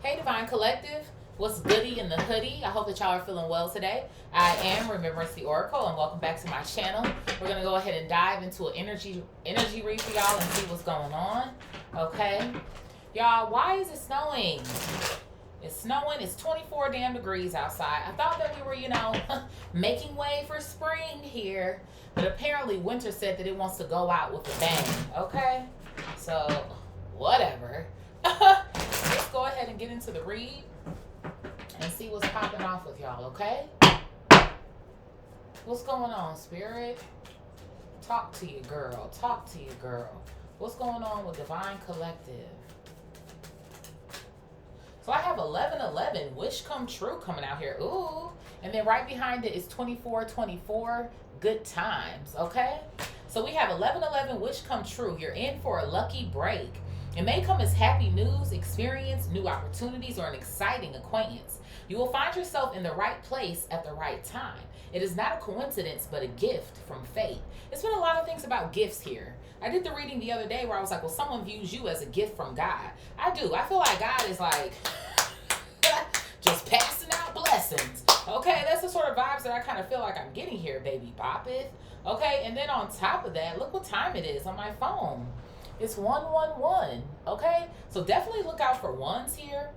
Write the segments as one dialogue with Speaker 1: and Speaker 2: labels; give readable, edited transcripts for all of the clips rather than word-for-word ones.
Speaker 1: Hey, Divine Collective. What's goody in the hoodie? I hope that y'all are feeling well today. I am Remembrance the Oracle, and welcome back to my channel. We're gonna go ahead and dive into an energy read for y'all and see what's going on. Okay, y'all. Why is it snowing? It's snowing. It's 24 damn degrees outside. I thought that we were, making way for spring here, but apparently winter said that it wants to go out with a bang. Okay, so whatever. Let's go ahead and get into the read and see what's popping off with y'all, okay? What's going on, Spirit? Talk to you, girl. Talk to you, girl. What's going on with Divine Collective? So I have 1111, wish come true coming out here. Ooh. And then right behind it is 2424, good times, okay? So we have 1111, wish come true. You're in for a lucky break. It may come as happy news, experience, new opportunities, or an exciting acquaintance. You will find yourself in the right place at the right time. It is not a coincidence, but a gift from fate. It's been a lot of things about gifts here. I did the reading the other day where I was like, well, someone views you as a gift from God. I do. I feel like God is like just passing out blessings. Okay, that's the sort of vibes that I kind of feel like I'm getting here, baby boppeth. Okay, and then on top of that, look what time it is on my phone. It's 111, okay? So definitely look out for ones here.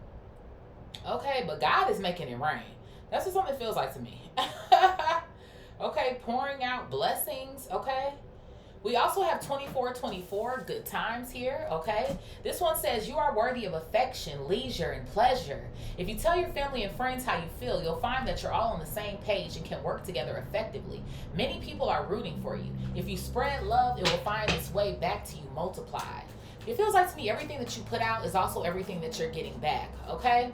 Speaker 1: Okay, but God is making it rain. That's what something feels like to me. Okay, pouring out blessings, okay? We also have 2424, good times here, okay? This one says, you are worthy of affection, leisure, and pleasure. If you tell your family and friends how you feel, you'll find that you're all on the same page and can work together effectively. Many people are rooting for you. If you spread love, it will find its way back to you multiplied. It feels like to me everything that you put out is also everything that you're getting back, okay?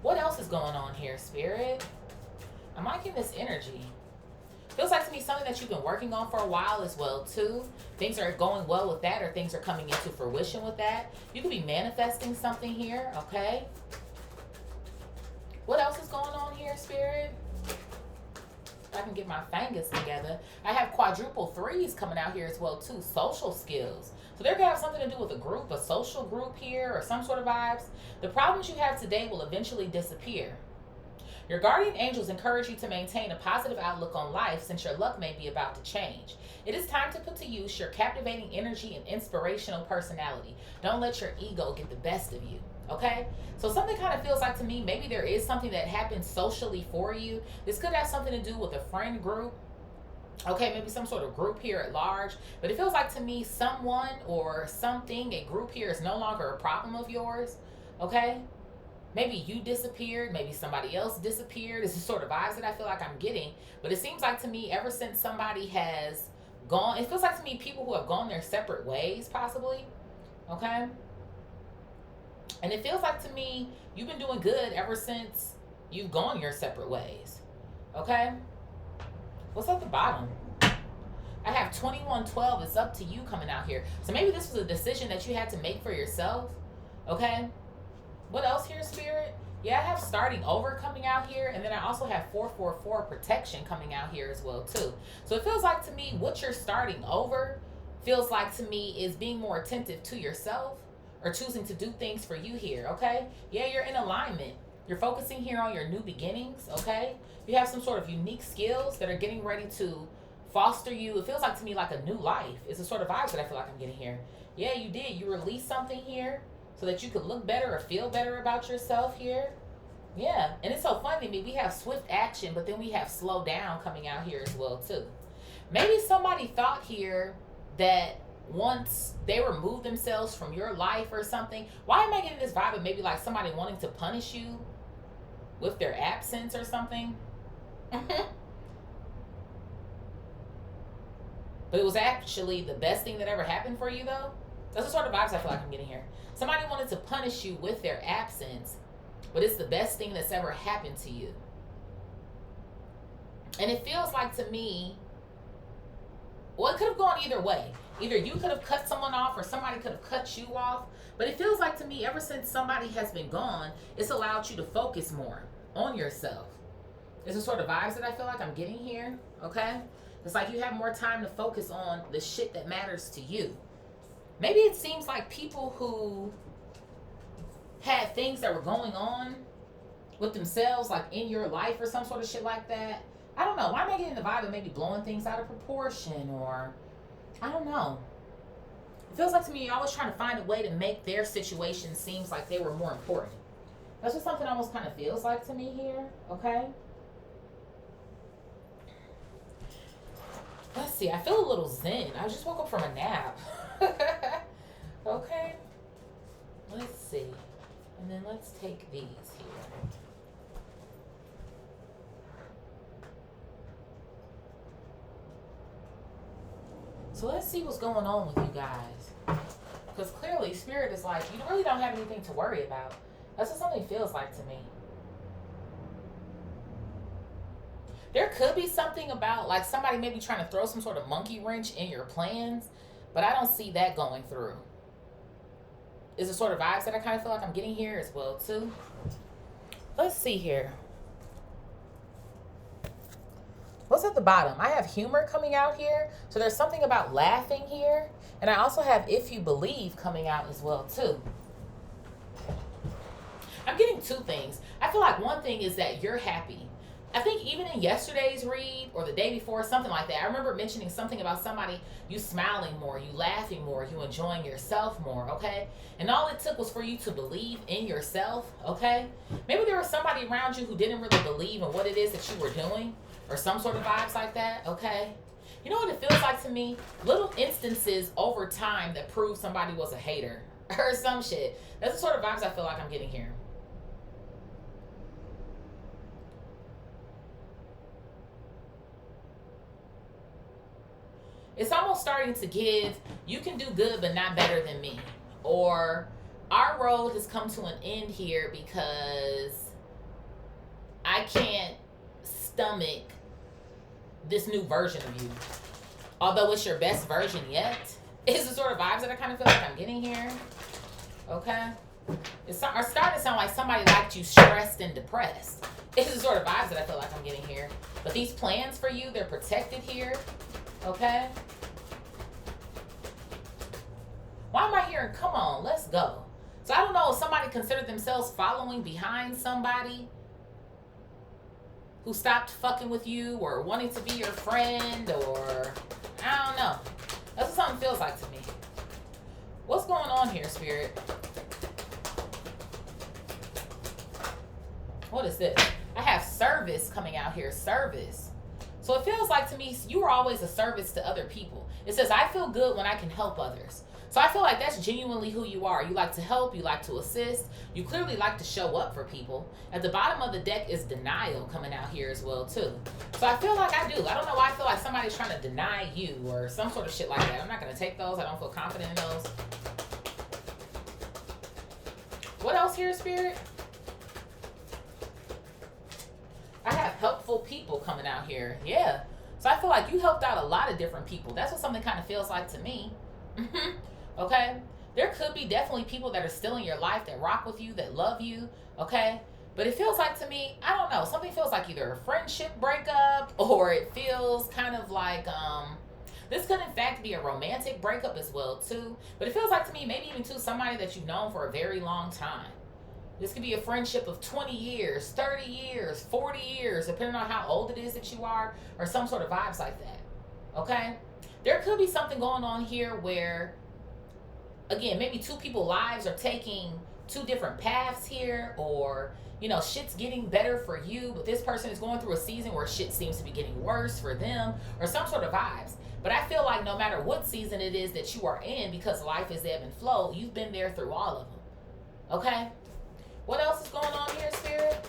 Speaker 1: What else is going on here, Spirit? I'm liking this energy. Feels like to me something that you've been working on for a while as well too. Things are going well with that, or things are coming into fruition with that. You could be manifesting something here, okay? What else is going on here, Spirit? If I can get my fingers together. I have quadruple threes coming out here as well too. Social skills. So they're going to have something to do with a group, a social group here, or some sort of vibes. The problems you have today will eventually disappear. Your guardian angels encourage you to maintain a positive outlook on life since your luck may be about to change. It is time to put to use your captivating energy and inspirational personality. Don't let your ego get the best of you, okay? So something kind of feels like to me, maybe there is something that happens socially for you. This could have something to do with a friend group. Okay, maybe some sort of group here at large. But it feels like to me someone or something, a group here is no longer a problem of yours, okay? Maybe you disappeared, maybe somebody else disappeared. It's the sort of vibes that I feel like I'm getting. But it seems like to me, ever since somebody has gone, it feels like to me people who have gone their separate ways, possibly. Okay? And it feels like to me, you've been doing good ever since you've gone your separate ways. Okay? What's at the bottom? I have 2112. It's up to you coming out here. So maybe this was a decision that you had to make for yourself. Okay? What else here, Spirit? Yeah, I have starting over coming out here, and then I also have 444 protection coming out here as well too. So it feels like to me what you're starting over feels like to me is being more attentive to yourself or choosing to do things for you here, okay? Yeah, you're in alignment. You're focusing here on your new beginnings, okay? You have some sort of unique skills that are getting ready to foster you. It feels like to me like a new life. It's the sort of vibes that I feel like I'm getting here. Yeah, you did. You released something here so that you could look better or feel better about yourself here. Yeah, and it's so funny to me. We have swift action, but then we have slow down coming out here as well too. Maybe somebody thought here that once they remove themselves from your life or something. Why am I getting this vibe of maybe like somebody wanting to punish you with their absence or something? But it was actually the best thing that ever happened for you though. That's the sort of vibes I feel like I'm getting here. Somebody wanted to punish you with their absence, but it's the best thing that's ever happened to you. And it feels like to me, well, it could have gone either way. Either you could have cut someone off or somebody could have cut you off. But it feels like to me, ever since somebody has been gone, it's allowed you to focus more on yourself. It's the sort of vibes that I feel like I'm getting here, okay? It's like you have more time to focus on the shit that matters to you. Maybe it seems like people who had things that were going on with themselves, like in your life or some sort of shit like that. I don't know. Why am I getting the vibe of maybe blowing things out of proportion, or I don't know. It feels like to me you're always trying to find a way to make their situation seems like they were more important. That's just something almost kind of feels like to me here, okay? Let's see. I feel a little zen. I just woke up from a nap. Okay. Let's see. And then let's take these here. So let's see what's going on with you guys. Because clearly, Spirit is like, you really don't have anything to worry about. That's what something feels like to me. There could be something about, like, somebody maybe trying to throw some sort of monkey wrench in your plans, but I don't see that going through. Is the sort of vibes that I kind of feel like I'm getting here as well, too. Let's see here. What's at the bottom? I have humor coming out here. So there's something about laughing here. And I also have if you believe coming out as well, too. I'm getting two things. I feel like one thing is that you're happy. I think even in yesterday's read or the day before, something like that, I remember mentioning something about somebody, you smiling more, you laughing more, you enjoying yourself more, okay? And all it took was for you to believe in yourself, okay? Maybe there was somebody around you who didn't really believe in what it is that you were doing or some sort of vibes like that, okay? You know what it feels like to me? Little instances over time that prove somebody was a hater or some shit. That's the sort of vibes I feel like I'm getting here. It's almost starting to give, you can do good but not better than me. Or our road has come to an end here because I can't stomach this new version of you. Although it's your best version yet. It's the sort of vibes that I kind of feel like I'm getting here. Okay? It's starting to sound like somebody liked you stressed and depressed. It's the sort of vibes that I feel like I'm getting here. But these plans for you, they're protected here. Okay? Why am I hearing, come on, let's go? So I don't know if somebody considered themselves following behind somebody who stopped fucking with you or wanting to be your friend, or I don't know. That's what something feels like to me. What's going on here, Spirit? What is this? I have service coming out here. Service. So it feels like to me, you are always a service to other people. It says, I feel good when I can help others. So I feel like that's genuinely who you are. You like to help. You like to assist. You clearly like to show up for people. At the bottom of the deck is denial coming out here as well, too. So I feel like I do. I don't know why I feel like somebody's trying to deny you or some sort of shit like that. I'm not going to take those. I don't feel confident in those. What else here, Spirit? I have helpful people coming out here. Yeah. So I feel like you helped out a lot of different people. That's what something kind of feels like to me. Okay? There could be definitely people that are still in your life that rock with you, that love you. Okay? But it feels like to me, I don't know, something feels like either a friendship breakup or it feels kind of like, this could in fact be a romantic breakup as well too. But it feels like to me, maybe even to somebody that you've known for a very long time. This could be a friendship of 20 years, 30 years, 40 years, depending on how old it is that you are, or some sort of vibes like that. Okay? There could be something going on here where, again, maybe two people's lives are taking two different paths here, or, you know, shit's getting better for you, but this person is going through a season where shit seems to be getting worse for them, or some sort of vibes. But I feel like no matter what season it is that you are in, because life is ebb and flow, you've been there through all of them. Okay? What else is going on here, Spirit?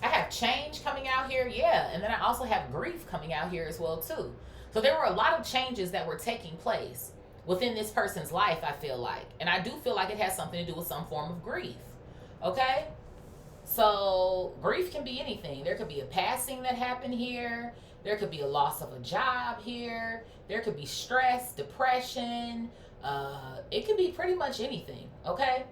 Speaker 1: I have change coming out here, yeah. And then I also have grief coming out here as well, too. So there were a lot of changes that were taking place within this person's life, I feel like. And I do feel like it has something to do with some form of grief. Okay? So grief can be anything. There could be a passing that happened here. There could be a loss of a job here. There could be stress, depression. It could be pretty much anything, okay?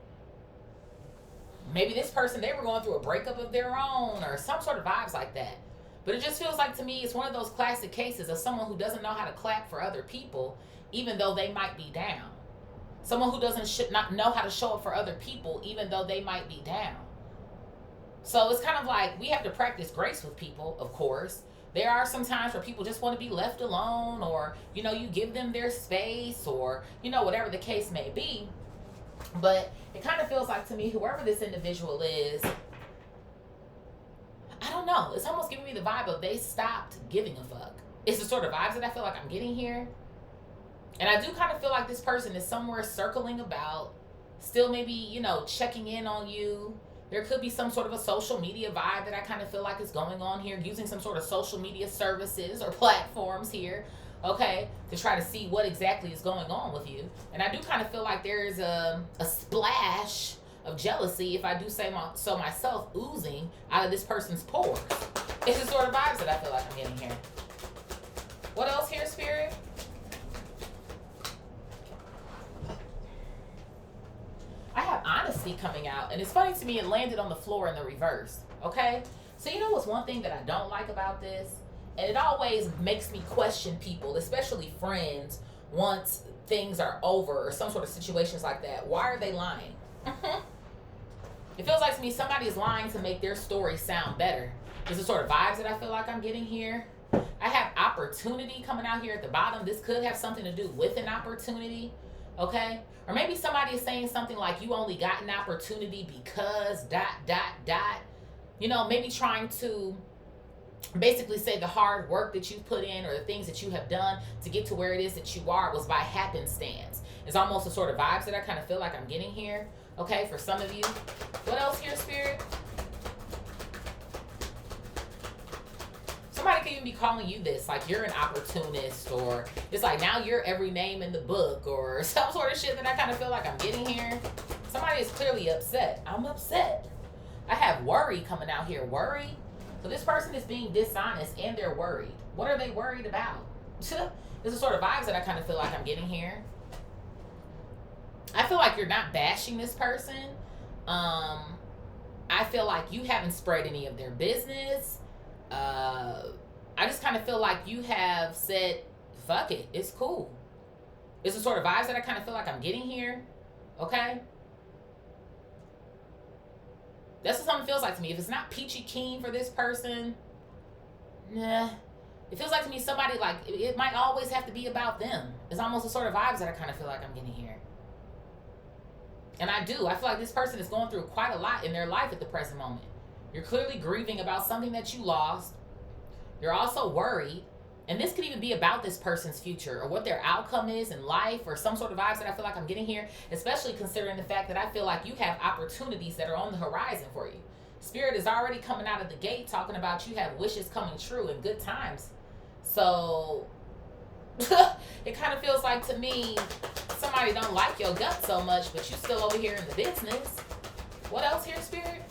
Speaker 1: Maybe this person, they were going through a breakup of their own or some sort of vibes like that. But it just feels like to me it's one of those classic cases of someone who doesn't know how to clap for other people, even though they might be down. Someone who doesn't not know how to show up for other people, even though they might be down. So it's kind of like we have to practice grace with people, of course. There are some times where people just want to be left alone, or, you know, you give them their space, or, you know, whatever the case may be. But it kind of feels like to me, whoever this individual is, I don't know. It's almost giving me the vibe of they stopped giving a fuck. It's the sort of vibes that I feel like I'm getting here. And I do kind of feel like this person is somewhere circling about, still maybe, you know, checking in on you. There could be some sort of a social media vibe that I kind of feel like is going on here, using some sort of social media services or platforms here, okay, to try to see what exactly is going on with you. And I do kind of feel like there's a splash of jealousy, if I do say so myself, oozing out of this person's pores. It's the sort of vibes that I feel like I'm getting here. What else here, Spirit? I have honesty coming out, and it's funny to me, it landed on the floor in the reverse, okay? So you know what's one thing that I don't like about this? And it always makes me question people, especially friends, once things are over or some sort of situations like that. Why are they lying? It feels like to me somebody is lying to make their story sound better. There's the sort of vibes that I feel like I'm getting here. I have opportunity coming out here at the bottom. This could have something to do with an opportunity, okay? Or maybe somebody is saying something like you only got an opportunity because ... You know, maybe trying to basically say the hard work that you've put in or the things that you have done to get to where it is that you are was by happenstance. It's almost the sort of vibes that I kind of feel like I'm getting here, okay, for some of you. What else here, Spirit? Somebody could even be calling you this, like you're an opportunist, or it's like now you're every name in the book, or some sort of shit that I kind of feel like I'm getting here. Somebody is clearly upset. I'm upset. I have worry coming out here. Worry? So this person is being dishonest and they're worried. What are they worried about? This is the sort of vibes that I kind of feel like I'm getting here. I feel like you're not bashing this person. I feel like you haven't spread any of their business. I just kind of feel like you have said, fuck it, it's cool. It's the sort of vibes that I kind of feel like I'm getting here. Okay? That's what something feels like to me. If it's not peachy keen for this person, nah. It feels like to me somebody, like, it might always have to be about them. It's almost the sort of vibes that I kind of feel like I'm getting here. And I feel like this person is going through quite a lot in their life at the present moment. You're clearly grieving about something that you lost. You're also worried. And this could even be about this person's future or what their outcome is in life or some sort of vibes that I feel like I'm getting here, especially considering the fact that I feel like you have opportunities that are on the horizon for you. Spirit is already coming out of the gate talking about you have wishes coming true in good times. So it kind of feels like to me somebody don't like your gut so much, but you still over here in the business. What else here, Spirit?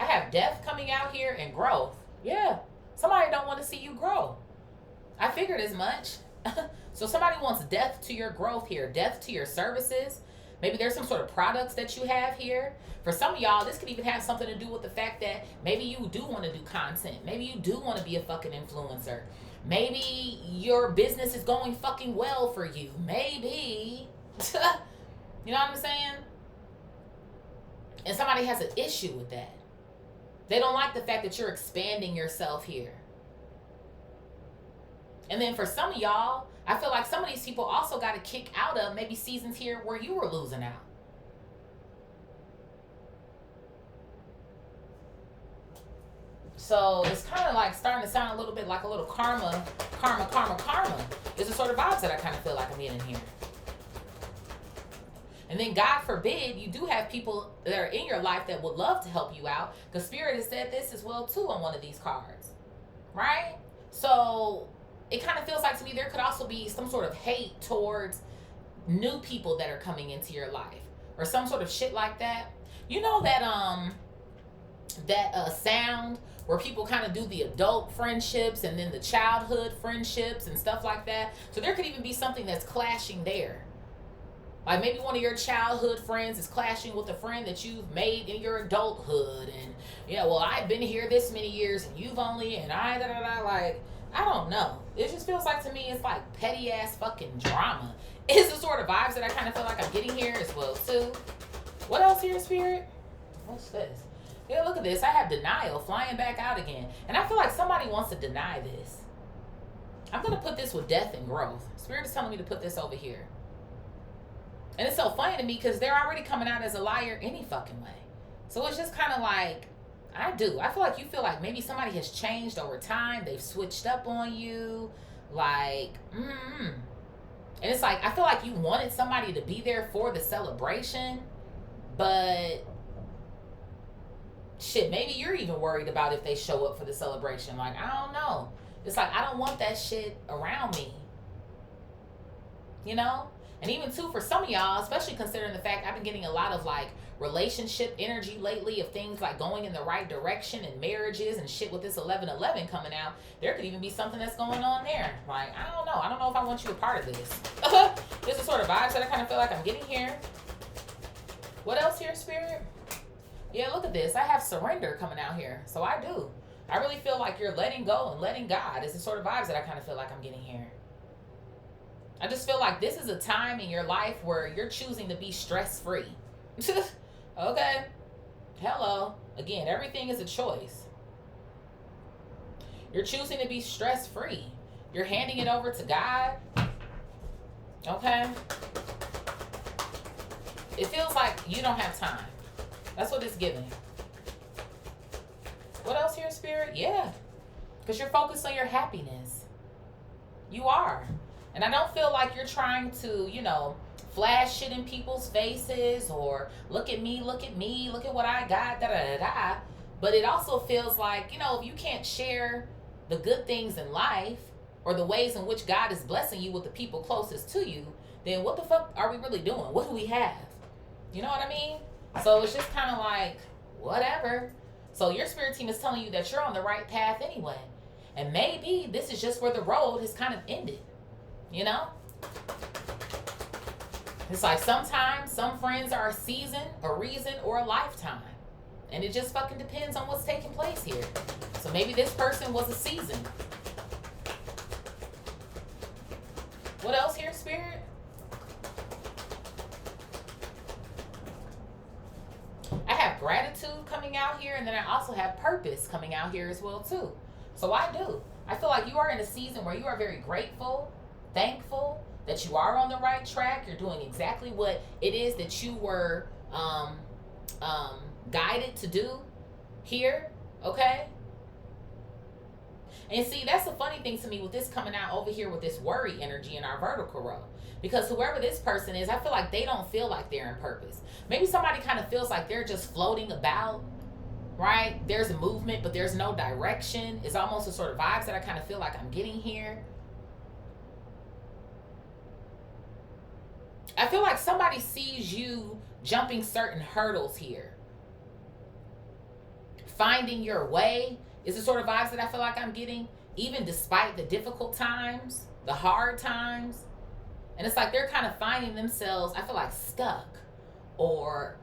Speaker 1: I have death coming out here and growth. Yeah, somebody don't want to see you grow. I figured as much. So somebody wants death to your growth here, death to your services. Maybe there's some sort of products that you have here. For some of y'all, this could even have something to do with the fact that maybe you do want to do content. Maybe you do want to be a fucking influencer. Maybe your business is going fucking well for you. Maybe. You know what I'm saying? And somebody has an issue with that. They don't like the fact that you're expanding yourself here. And then for some of y'all, I feel like some of these people also got to kick out of maybe seasons here where you were losing out. So it's kind of like starting to sound a little bit like a little karma. It's the sort of vibes that I kind of feel like I'm getting here. And then God forbid, you do have people that are in your life that would love to help you out. Because Spirit has said this as well too on one of these cards. Right? So it kind of feels like to me there could also be some sort of hate towards new people that are coming into your life. Or some sort of shit like that. You know that sound where people kind of do the adult friendships and then the childhood friendships and stuff like that. So there could even be something that's clashing there. Like maybe one of your childhood friends is clashing with a friend that you've made in your adulthood. And, yeah, well, I've been here this many years and you've only, and I, da, da, da, like, I don't know. It just feels like to me it's like petty ass fucking drama. It's the sort of vibes that I kind of feel like I'm getting here as well, too. What else here, Spirit? What's this? Yeah, look at this. I have denial flying back out again. And I feel like somebody wants to deny this. I'm going to put this with death and growth. Spirit is telling me to put this over here. And it's so funny to me because they're already coming out as a liar any fucking way. So it's just kind of like, I feel like you feel like maybe somebody has changed over time. They've switched up on you. Like, And it's like, I feel like you wanted somebody to be there for the celebration. But shit, maybe you're even worried about if they show up for the celebration. Like, I don't know. It's like, I don't want that shit around me. You know? And even too, for some of y'all, especially considering the fact I've been getting a lot of like relationship energy lately of things like going in the right direction and marriages and shit with this 11/11 coming out, there could even be something that's going on there. Like, I don't know. I don't know if I want you a part of this. This is sort of vibes that I kind of feel like I'm getting here. What else here, Spirit? Yeah, look at this. I have surrender coming out here. So I do. I really feel like you're letting go and letting God. It's the sort of vibes that I kind of feel like I'm getting here. I just feel like this is a time in your life where you're choosing to be stress-free. Okay. Hello. Again, everything is a choice. You're choosing to be stress-free. You're handing it over to God. Okay. It feels like you don't have time. That's what it's giving. What else here, Spirit? Yeah. Because you're focused on your happiness. You are. And I don't feel like you're trying to, flash shit in people's faces or look at me, look at what I got, da-da-da-da. But it also feels like, if you can't share the good things in life or the ways in which God is blessing you with the people closest to you, then what the fuck are we really doing? What do we have? You know what I mean? So it's just kind of like, whatever. So your spirit team is telling you that you're on the right path anyway. And maybe this is just where the road has kind of ended. It's like sometimes some friends are a season, a reason, or a lifetime. And it just fucking depends on what's taking place here. So maybe this person was a season. What else here, Spirit? I have gratitude coming out here, and then I also have purpose coming out here as well, too. So I do. I feel like you are in a season where you are very grateful, thankful that you are on the right track. You're doing exactly what it is that you were guided to do here, okay? And see, that's the funny thing to me with this coming out over here with this worry energy in our vertical row. Because whoever this person is, I feel like they don't feel like they're in purpose. Maybe somebody kind of feels like they're just floating about, right? There's a movement, but there's no direction. It's almost the sort of vibes that I kind of feel like I'm getting here. I feel like somebody sees you jumping certain hurdles here. Finding your way is the sort of vibes that I feel like I'm getting, even despite the difficult times, the hard times. And it's like they're kind of finding themselves, I feel like, stuck. Or,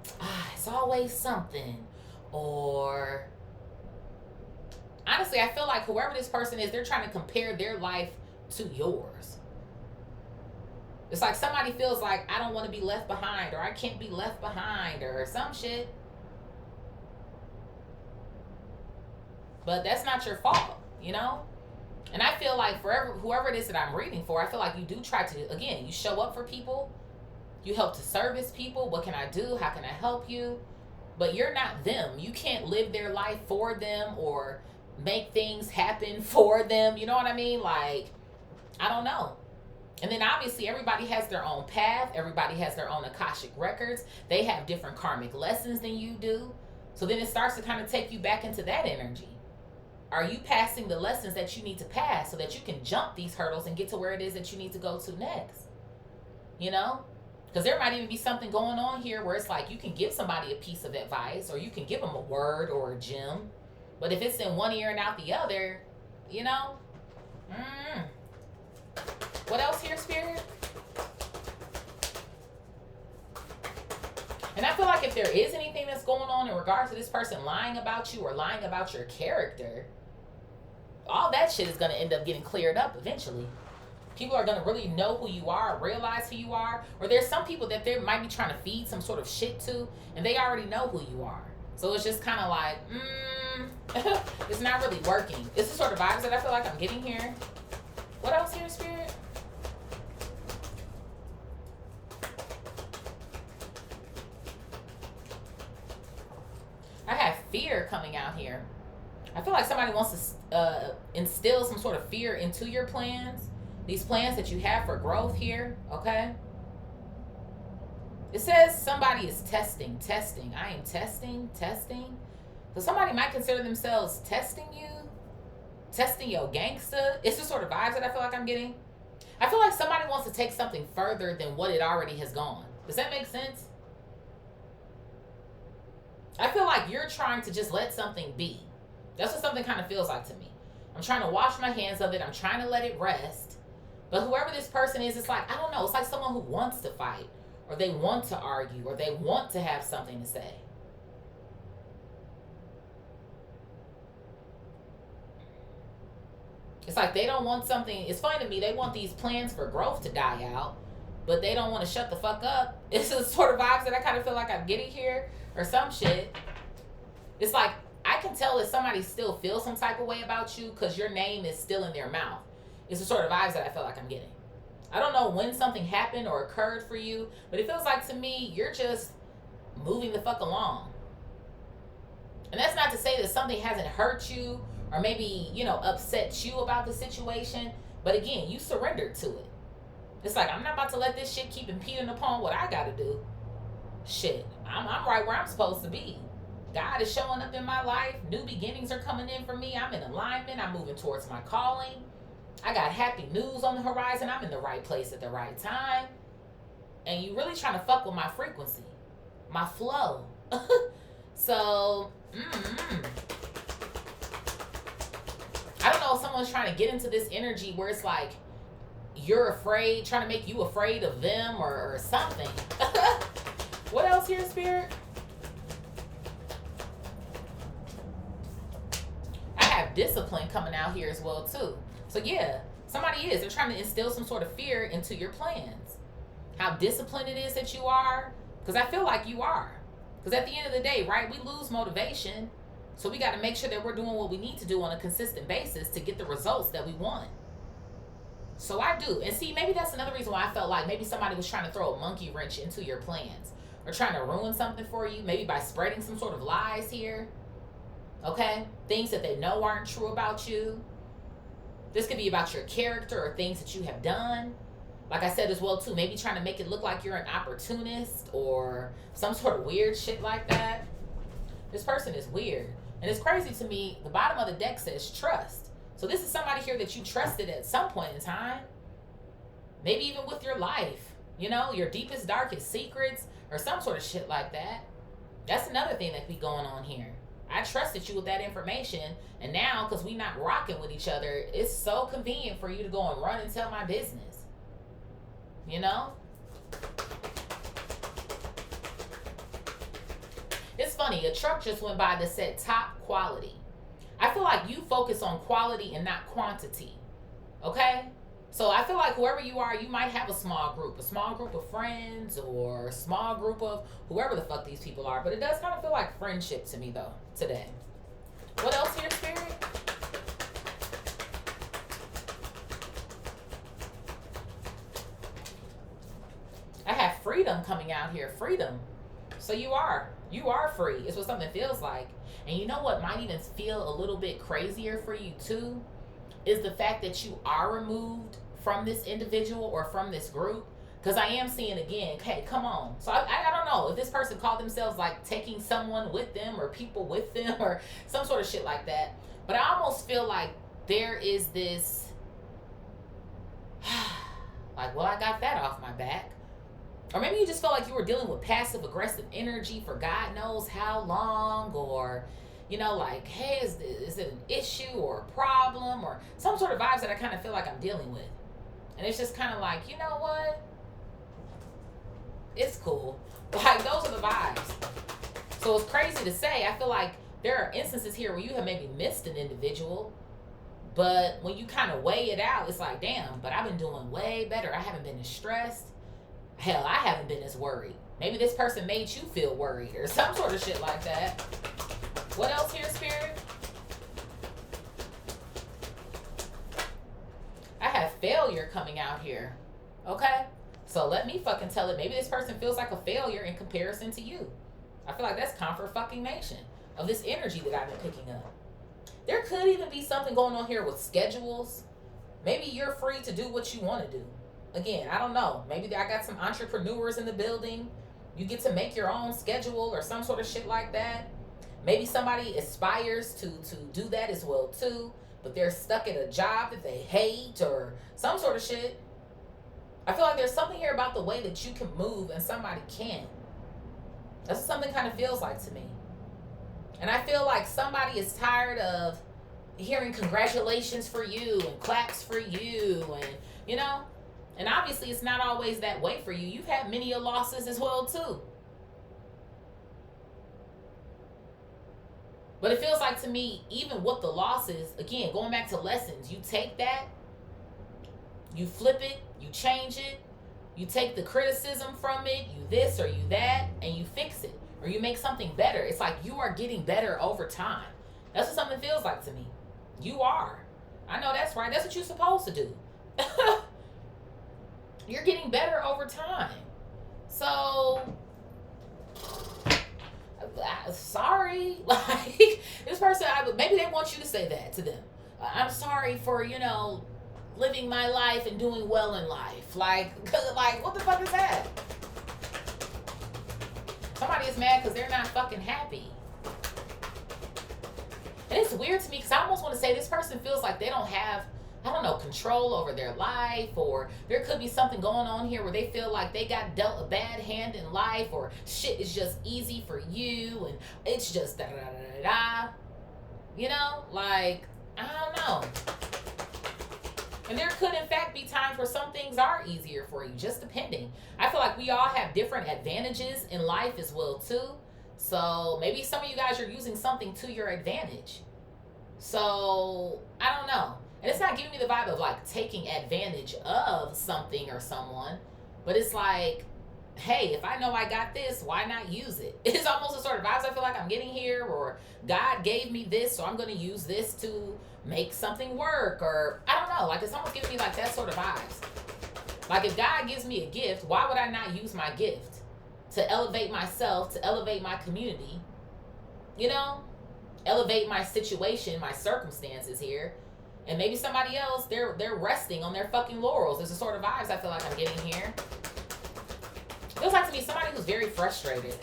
Speaker 1: it's always something. Or, honestly, I feel like whoever this person is, they're trying to compare their life to yours. It's like somebody feels like, I don't want to be left behind, or I can't be left behind, or some shit. But that's not your fault, And I feel like for whoever it is that I'm reading for, I feel like you do try to, again, you show up for people. You help to service people. What can I do? How can I help you? But you're not them. You can't live their life for them or make things happen for them. You know what I mean? Like, I don't know. And then obviously everybody has their own path. Everybody has their own Akashic records. They have different karmic lessons than you do. So then it starts to kind of take you back into that energy. Are you passing the lessons that you need to pass so that you can jump these hurdles and get to where it is that you need to go to next? Because there might even be something going on here where it's like you can give somebody a piece of advice or you can give them a word or a gem. But if it's in one ear and out the other, What else here, Spirit? And I feel like if there is anything that's going on in regards to this person lying about you or lying about your character, all that shit is going to end up getting cleared up eventually. People are going to really know who you are, realize who you are. Or there's some people that they might be trying to feed some sort of shit to, and they already know who you are. So it's just kind of like, it's not really working. It's the sort of vibes that I feel like I'm getting here. What else here, Spirit? I have fear coming out here. I feel like somebody wants to instill some sort of fear into your plans. These plans that you have for growth here, okay? It says somebody is testing. I am testing. So somebody might consider themselves testing you, testing your gangsta. It's the sort of vibes that I feel like I'm getting. I feel like somebody wants to take something further than what it already has gone. Does that make sense? I feel like you're trying to just let something be. That's what something kind of feels like to me. I'm trying to wash my hands of it. I'm trying to let it rest. But whoever this person is, it's like, I don't know. It's like someone who wants to fight, or they want to argue, or they want to have something to say. It's like they don't want something. It's funny to me. They want these plans for growth to die out, but they don't want to shut the fuck up. It's the sort of vibes that I kind of feel like I'm getting here, or some shit. It's like, I can tell that somebody still feels some type of way about you because your name is still in their mouth. It's the sort of vibes that I feel like I'm getting. I don't know when something happened or occurred for you, but it feels like to me, you're just moving the fuck along. And that's not to say that something hasn't hurt you or maybe, upset you about the situation. But again, you surrendered to it. It's like, I'm not about to let this shit keep impeding upon what I got to do. Shit, I'm right where I'm supposed to be. God is showing up in my life. New beginnings are coming in for me. I'm in alignment. I'm moving towards my calling. I got happy news on the horizon. I'm in the right place at the right time. And you really trying to fuck with my frequency, my flow. So, I don't know if someone's trying to get into this energy where it's like you're afraid, trying to make you afraid of them or something. What else here, Spirit? I have discipline coming out here as well, too. So yeah, somebody is. They're trying to instill some sort of fear into your plans. How disciplined it is that you are. Because I feel like you are. Because at the end of the day, right, we lose motivation. So we got to make sure that we're doing what we need to do on a consistent basis to get the results that we want. So I do. And see, maybe that's another reason why I felt like maybe somebody was trying to throw a monkey wrench into your plans. Or trying to ruin something for you. Maybe by spreading some sort of lies here. Okay? Things that they know aren't true about you. This could be about your character or things that you have done. Like I said as well, too, maybe trying to make it look like you're an opportunist or some sort of weird shit like that. This person is weird. And it's crazy to me, the bottom of the deck says trust. So this is somebody here that you trusted at some point in time. Maybe even with your life. Your deepest, darkest secrets or some sort of shit like that. That's another thing that be going on here. I trusted you with that information, and now, because we not rocking with each other, it's so convenient for you to go and run and tell my business. It's funny, a truck just went by that said top quality. I feel like you focus on quality and not quantity, okay? So I feel like whoever you are, you might have a small group of friends or a small group of whoever the fuck these people are. But it does kind of feel like friendship to me, though, today. What else here, Spirit? I have freedom coming out here. Freedom. So you are free. It's what something feels like. And you know what might even feel a little bit crazier for you, too? Is the fact that you are removed from this individual or from this group. Because I am seeing again, hey, come on. So I don't know if this person called themselves like taking someone with them or people with them or some sort of shit like that. But I almost feel like there is this, like, well, I got that off my back. Or maybe you just felt like you were dealing with passive aggressive energy for God knows how long, or like, hey, is it an issue or a problem or some sort of vibes that I kind of feel like I'm dealing with. And it's just kind of like, you know what? It's cool. Like, those are the vibes. So it's crazy to say. I feel like there are instances here where you have maybe missed an individual, but when you kind of weigh it out, it's like, damn, but I've been doing way better. I haven't been as stressed. Hell, I haven't been as worried. Maybe this person made you feel worried or some sort of shit like that. What else here, Spirit? I have failure coming out here. Okay? So let me fucking tell it. Maybe this person feels like a failure in comparison to you. I feel like that's confirmation of this energy that I've been picking up. There could even be something going on here with schedules. Maybe you're free to do what you want to do. Again, I don't know. Maybe I got some entrepreneurs in the building. You get to make your own schedule or some sort of shit like that. Maybe somebody aspires to do that as well too, but they're stuck at a job that they hate or some sort of shit. I feel like there's something here about the way that you can move and somebody can't. That's what something kind of feels like to me. And I feel like somebody is tired of hearing congratulations for you and claps for you and, you know, and obviously it's not always that way for you. You've had many losses as well too. But it feels like to me, even with the losses, again, going back to lessons, you take that, you flip it, you change it, you take the criticism from it, you this or you that, and you fix it. Or you make something better. It's like you are getting better over time. That's what something feels like to me. You are. I know that's right. That's what you're supposed to do. You're getting better over time. So, sorry. Like, this person, maybe they want you to say that to them. I'm sorry for, you know, living my life and doing well in life. Like, what the fuck is that? Somebody is mad because they're not fucking happy. And it's weird to me because I almost want to say this person feels like they don't have, I don't know, control over their life, or there could be something going on here where they feel like they got dealt a bad hand in life, or shit is just easy for you and it's just da da da da da. You know, like, I don't know. And there could, in fact, be times where some things are easier for you, just depending. I feel like we all have different advantages in life as well, too. So maybe some of you guys are using something to your advantage. So, I don't know. And it's not giving me the vibe of, like, taking advantage of something or someone. But it's like, hey, if I know I got this, why not use it? It's almost the sort of vibes I feel like I'm getting here, or God gave me this, so I'm going to use this to make something work, or I don't know, like it's almost giving me like that sort of vibes. Like if God gives me a gift, why would I not use my gift to elevate myself, to elevate my community, you know, elevate my situation, my circumstances here. And maybe somebody else, they're resting on their fucking laurels. There's the sort of vibes I feel like I'm getting here. Feels like to me somebody who's very frustrated.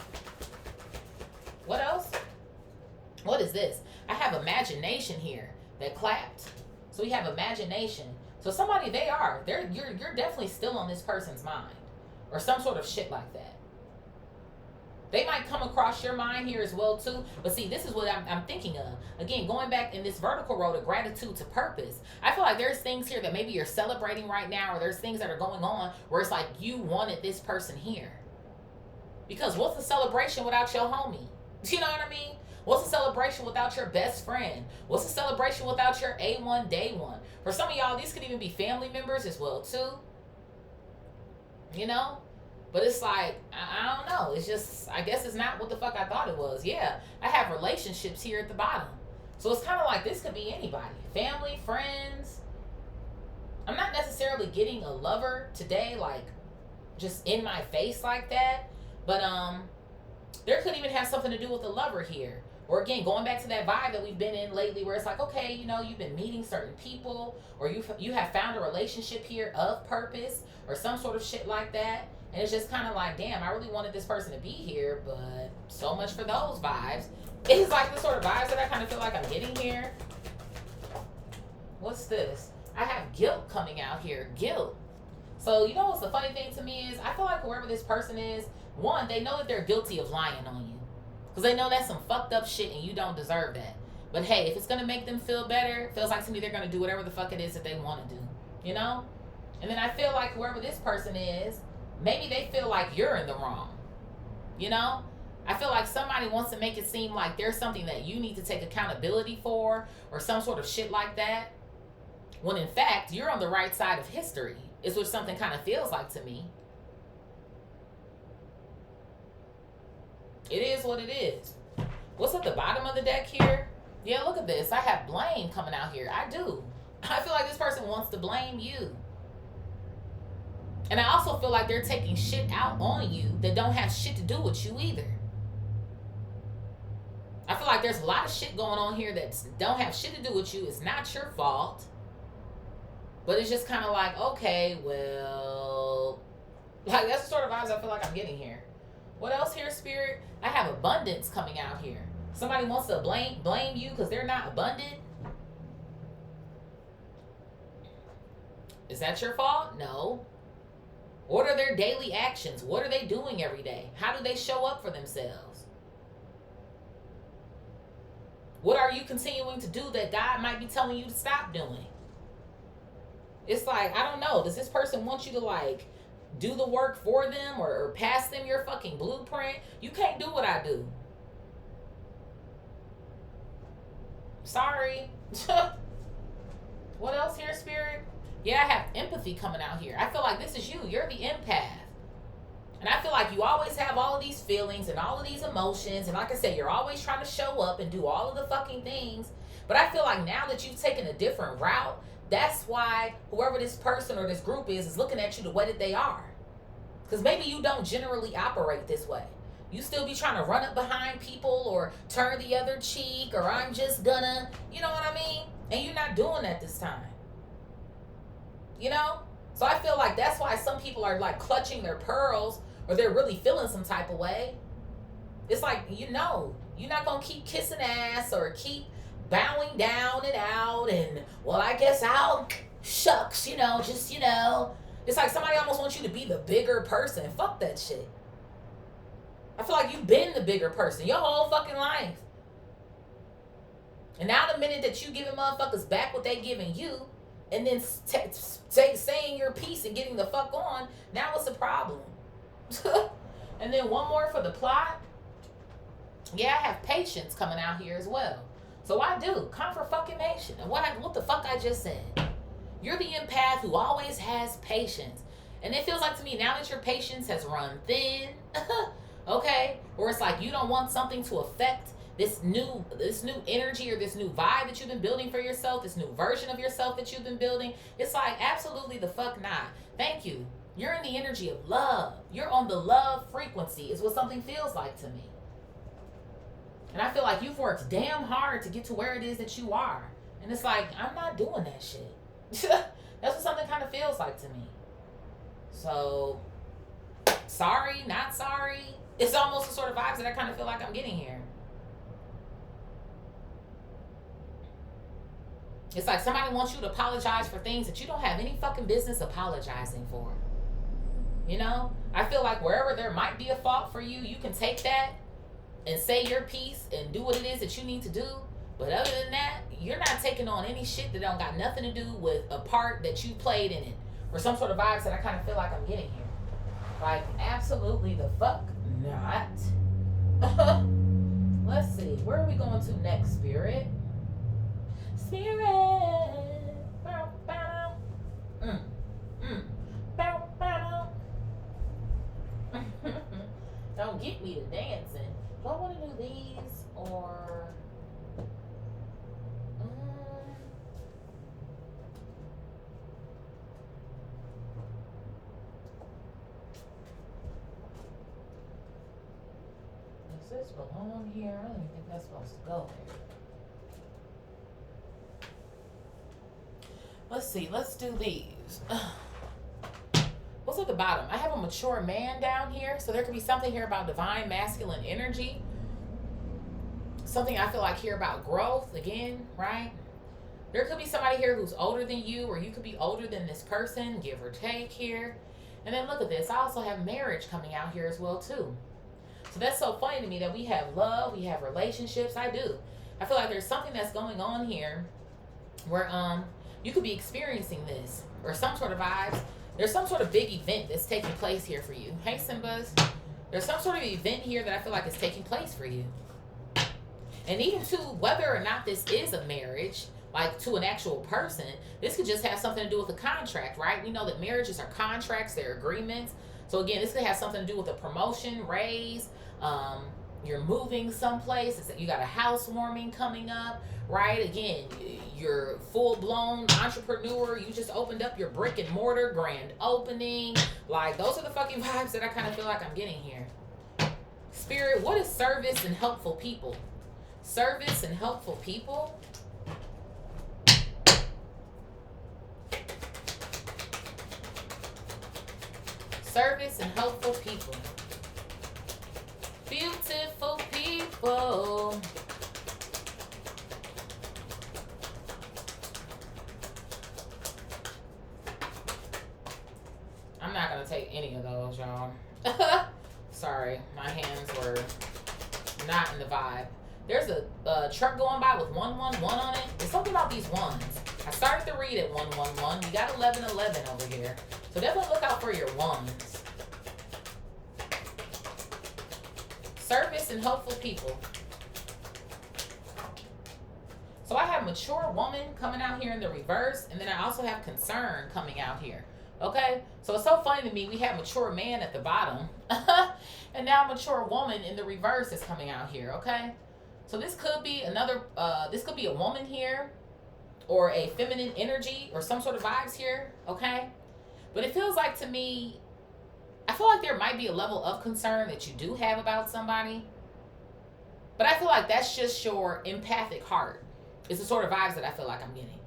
Speaker 1: What else? What is this? I have imagination here that clapped. So we have imagination. So somebody, you're definitely still on this person's mind, or some sort of shit like that. They might come across your mind here as well too. But see, this is what I'm thinking of. Again, going back in this vertical road of gratitude to purpose. I feel like there's things here that maybe you're celebrating right now, or there's things that are going on where it's like you wanted this person here. Because what's a celebration without your homie? You know what I mean? What's a celebration without your best friend? What's a celebration without your A1 day one? For some of y'all, these could even be family members as well too. You know? But it's like, I don't know. It's just, I guess it's not what the fuck I thought it was. Yeah, I have relationships here at the bottom. So it's kind of like this could be anybody. Family, friends. I'm not necessarily getting a lover today, like, just in my face like that. But there could even have something to do with a lover here. Or again, going back to that vibe that we've been in lately where it's like, okay, you know, you've been meeting certain people, or you have found a relationship here of purpose or some sort of shit like that. And it's just kind of like, damn, I really wanted this person to be here, but so much for those vibes. It's like the sort of vibes that I kind of feel like I'm getting here. What's this? I have guilt coming out here. Guilt. So, you know what's the funny thing to me is, I feel like whoever this person is, one, they know that they're guilty of lying on you. Because they know that's some fucked up shit and you don't deserve that. But hey, if it's going to make them feel better, it feels like to me they're going to do whatever the fuck it is that they want to do. You know? And then I feel like whoever this person is, maybe they feel like you're in the wrong. You know? I feel like somebody wants to make it seem like there's something that you need to take accountability for or some sort of shit like that. When in fact, you're on the right side of history, is what something kind of feels like to me. It is what it is. What's at the bottom of the deck here? Yeah, look at this. I have blame coming out here. I do. I feel like this person wants to blame you. And I also feel like they're taking shit out on you that don't have shit to do with you either. I feel like there's a lot of shit going on here that don't have shit to do with you. It's not your fault. But it's just kind of like, okay, well, like that's the sort of vibes I feel like I'm getting here. What else here, Spirit? I have abundance coming out here. Somebody wants to blame you because they're not abundant. Is that your fault? No. What are their daily actions? What are they doing every day? How do they show up for themselves? What are you continuing to do that God might be telling you to stop doing? It's like, I don't know. Does this person want you to like do the work for them or pass them your fucking blueprint? You can't do what I do. Sorry. What else here, Spirit? Yeah, I have empathy coming out here. I feel like this is you. You're the empath. And I feel like you always have all of these feelings and all of these emotions. And like I said, you're always trying to show up and do all of the fucking things. But I feel like now that you've taken a different route, that's why whoever this person or this group is looking at you the way that they are. Because maybe you don't generally operate this way. You still be trying to run up behind people or turn the other cheek or I'm just gonna, you know what I mean? And you're not doing that this time. You know? So I feel like that's why some people are like clutching their pearls or they're really feeling some type of way. It's like, you know, you're not going to keep kissing ass or keep bowing down and out and, well, I guess I'll, shucks, you know, just, you know. It's like somebody almost wants you to be the bigger person. Fuck that shit. I feel like you've been the bigger person your whole fucking life. And now the minute that you giving motherfuckers back what they giving you, and then saying your piece and getting the fuck on, now what's the problem? And then one more for the plot. Yeah, I have patience coming out here as well. So I do. Confirmation. And what the fuck I just said. You're the empath who always has patience. And it feels like to me now that your patience has run thin, okay? Or it's like you don't want something to affect this new energy or this new vibe that you've been building for yourself, this new version of yourself that you've been building. It's like, absolutely the fuck not. Thank you. You're in the energy of love. You're on the love frequency is what something feels like to me. And I feel like you've worked damn hard to get to where it is that you are. And it's like, I'm not doing that shit. That's what something kind of feels like to me. So, sorry, not sorry. It's almost the sort of vibes that I kind of feel like I'm getting here. It's like somebody wants you to apologize for things that you don't have any fucking business apologizing for. You know? I feel like wherever there might be a fault for you, you can take that and say your piece and do what it is that you need to do. But other than that, you're not taking on any shit that don't got nothing to do with a part that you played in it. Or some sort of vibes that I kind of feel like I'm getting here. Like, absolutely the fuck not. Let's see. Where are we going to next, Spirit? Spirit. Bow, bow. Bow, bow. Don't get me to dancing. Do I want to do these or... Does this belong here? I don't even think that's supposed to go there. Let's see. Let's do these. What's at the bottom? I have a mature man down here. So there could be something here about divine masculine energy. Something I feel like here about growth again, right? There could be somebody here who's older than you, or you could be older than this person, give or take here. And then look at this. I also have marriage coming out here as well too. So that's so funny to me that we have love, we have relationships. I do. I feel like there's something that's going on here where you could be experiencing this or some sort of vibes There's some sort of big event that's taking place here for you. Hey, Simbas. There's some sort of event here that I feel like is taking place for you. And even to whether or not this is a marriage, like to an actual person, this could just have something to do with a contract, right? We know that marriages are contracts, they're agreements. So again, this could have something to do with a promotion, raise, you're moving someplace, you got a housewarming coming up, right? Again, you're full-blown entrepreneur, you just opened up your brick and mortar grand opening. Like, those are the fucking vibes that I kind of feel like I'm getting here. Spirit, what is service and helpful people? Service and helpful people? Service and helpful people. Beautiful people. I'm not going to take any of those, y'all. Sorry, my hands were not in the vibe. There's a truck going by with 111 on it. There's something about these ones. I started to read at 111. You got 1111 over here. So definitely look out for your ones. Service and helpful people. So I have mature woman coming out here in the reverse. And then I also have concern coming out here. Okay? So it's so funny to me. We have mature man at the bottom. And now mature woman in the reverse is coming out here. Okay? So this could be another, this could be a woman here, or a feminine energy, or some sort of vibes here, okay? But it feels like to me, I feel like there might be a level of concern that you do have about somebody, but I feel like that's just your empathic heart. It's the sort of vibes that I feel like I'm getting.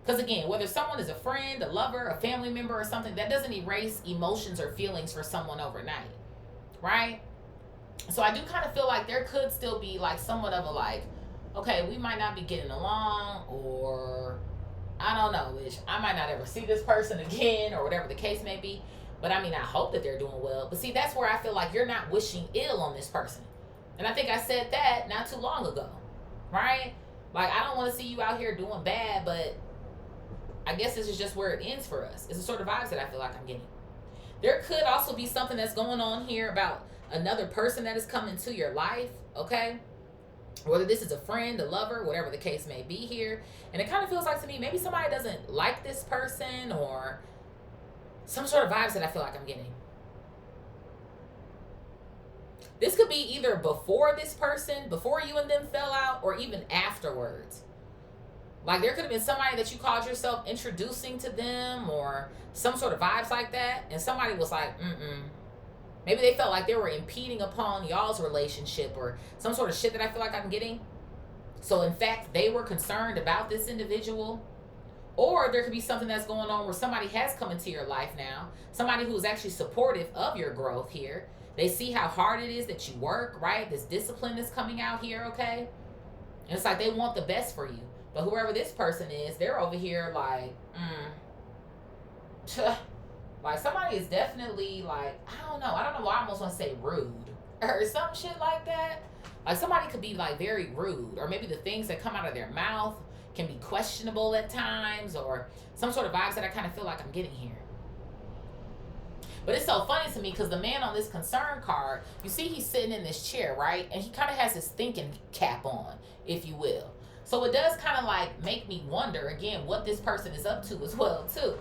Speaker 1: Because again, whether someone is a friend, a lover, a family member, or something, that doesn't erase emotions or feelings for someone overnight, right? So I do kind of feel like there could still be like somewhat of a like, okay, we might not be getting along, or I don't know, bitch, I might not ever see this person again, or whatever the case may be. But I mean, I hope that they're doing well. But see, that's where I feel like you're not wishing ill on this person. And I think I said that not too long ago, right? Like, I don't want to see you out here doing bad, but I guess this is just where it ends for us. It's the sort of vibes that I feel like I'm getting. There could also be something that's going on here about another person that is coming to your life, okay? Whether this is a friend, a lover, whatever the case may be here. And it kind of feels like to me, maybe somebody doesn't like this person, or some sort of vibes that I feel like I'm getting. This could be either before this person, before you and them fell out, or even afterwards. Like, there could have been somebody that you called yourself introducing to them, or some sort of vibes like that, and somebody was like, maybe they felt like they were impeding upon y'all's relationship, or some sort of shit that I feel like I'm getting. So in fact, they were concerned about this individual. Or there could be something that's going on where somebody has come into your life now, somebody who is actually supportive of your growth here. They see how hard it is that you work, right? This discipline is coming out here, okay? And it's like they want the best for you. But whoever this person is, they're over here like, like somebody is definitely like, I don't know why I almost want to say rude or some shit like that. Like somebody could be like very rude, or maybe the things that come out of their mouth can be questionable at times, or some sort of vibes that I kind of feel like I'm getting here. But it's so funny to me because the man on this concern card, you see he's sitting in this chair, right? And he kind of has his thinking cap on, if you will. So it does kind of like make me wonder, again, what this person is up to as well, too.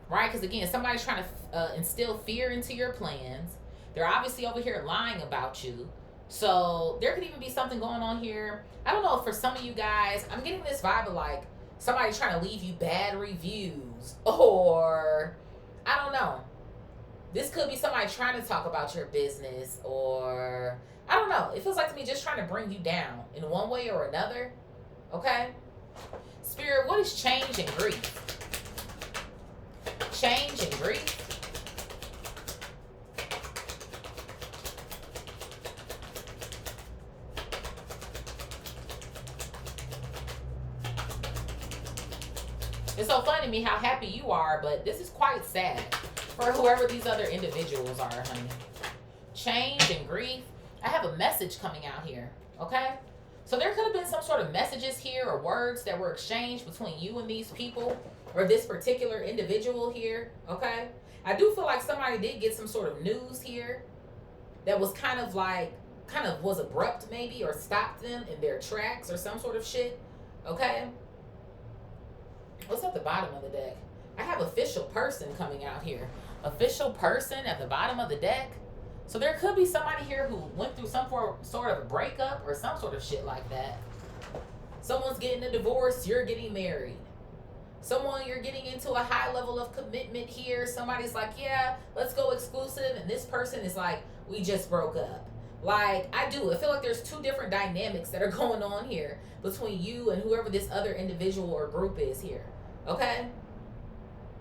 Speaker 1: Right? Because again, somebody's trying to instill fear into your plans. They're obviously over here lying about you. So there could even be something going on here. I don't know, for some of you guys, I'm getting this vibe of like somebody trying to leave you bad reviews, or I don't know. This could be somebody trying to talk about your business, or I don't know. It feels like to me just trying to bring you down in one way or another. Okay? Spirit, what is change and grief? Change and grief? It's so funny to me how happy you are, but this is quite sad for whoever these other individuals are, honey. Change and grief. I have a message coming out here, okay? So there could have been some sort of messages here or words that were exchanged between you and these people or this particular individual here, okay? I do feel like somebody did get some sort of news here that was kind of was abrupt maybe, or stopped them in their tracks or some sort of shit, okay? What's at the bottom of the deck? I have official person coming out here. Official person at the bottom of the deck. So there could be somebody here who went through some sort of a breakup or some sort of shit like that. Someone's getting a divorce, you're getting married. Someone, you're getting into a high level of commitment here. Somebody's like, yeah, let's go exclusive. And this person is like, we just broke up. Like, I feel like there's two different dynamics that are going on here between you and whoever this other individual or group is here. Okay?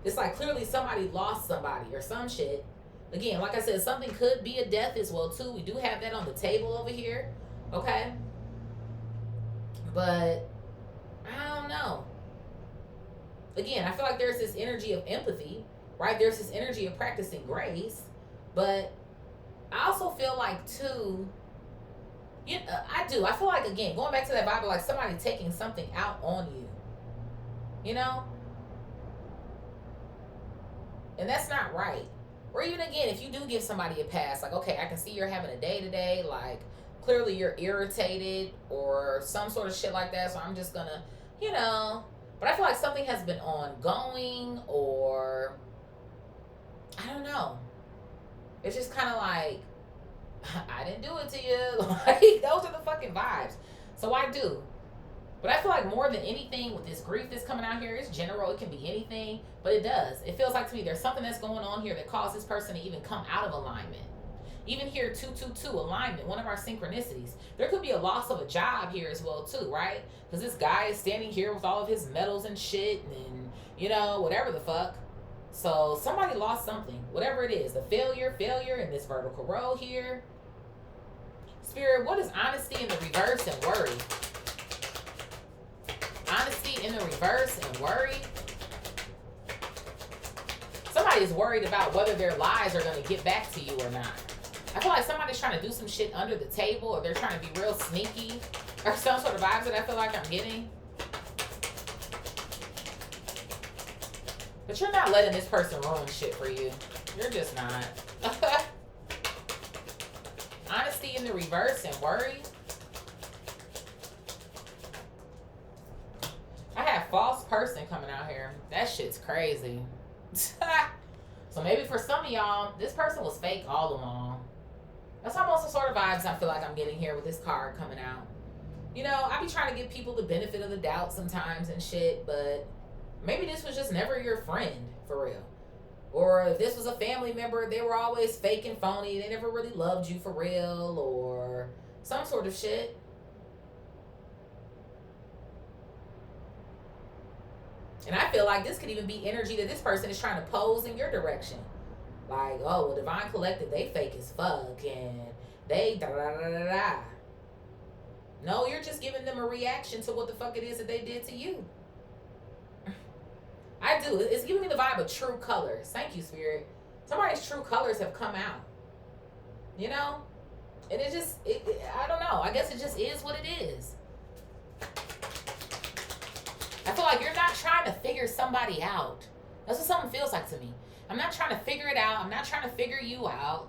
Speaker 1: It's like clearly somebody lost somebody or some shit. Again, like I said, something could be a death as well, too. We do have that on the table over here. Okay? But, I don't know. Again, I feel like there's this energy of empathy, right? There's this energy of practicing grace. But I also feel like, too, I feel like, again, going back to that Bible, like somebody taking something out on you. You know? And that's not right. Or even, again, if you do give somebody a pass, like, okay, I can see you're having a day today, like, clearly you're irritated or some sort of shit like that, so I'm just gonna, but I feel like something has been ongoing, or I don't know. It's just kind of like, I didn't do it to you. Like, those are the fucking vibes. So I do. But I feel like more than anything with this grief that's coming out here, it's general. It can be anything, but it does. It feels like to me there's something that's going on here that caused this person to even come out of alignment. Even here, 222, alignment, one of our synchronicities. There could be a loss of a job here as well, too, right? Because this guy is standing here with all of his medals and shit and, whatever the fuck. So somebody lost something, whatever it is. The failure in this vertical row here. Spirit, what is honesty in the reverse and worry? Honesty in the reverse and worry. Somebody is worried about whether their lies are going to get back to you or not. I feel like somebody's trying to do some shit under the table, or they're trying to be real sneaky, or some sort of vibes that I feel like I'm getting. But you're not letting this person ruin shit for you. You're just not. Honesty in the reverse and worry. I have false person coming out here. That shit's crazy. So maybe for some of y'all, this person was fake all along. That's almost the sort of vibes I feel like I'm getting here with this card coming out. I be trying to give people the benefit of the doubt sometimes and shit, but maybe this was just never your friend, for real. Or if this was a family member, they were always fake and phony. They never really loved you for real, or some sort of shit. And I feel like this could even be energy that this person is trying to pose in your direction. Like, oh, well, Divine Collective, they fake as fuck, and they da-da-da-da-da. No, you're just giving them a reaction to what the fuck it is that they did to you. I do. It's giving me the vibe of true colors. Thank you, Spirit. Somebody's true colors have come out. And it just, I don't know. I guess it just is what it is. I feel like you're not trying to figure somebody out. That's what something feels like to me. I'm not trying to figure it out. I'm not trying to figure you out.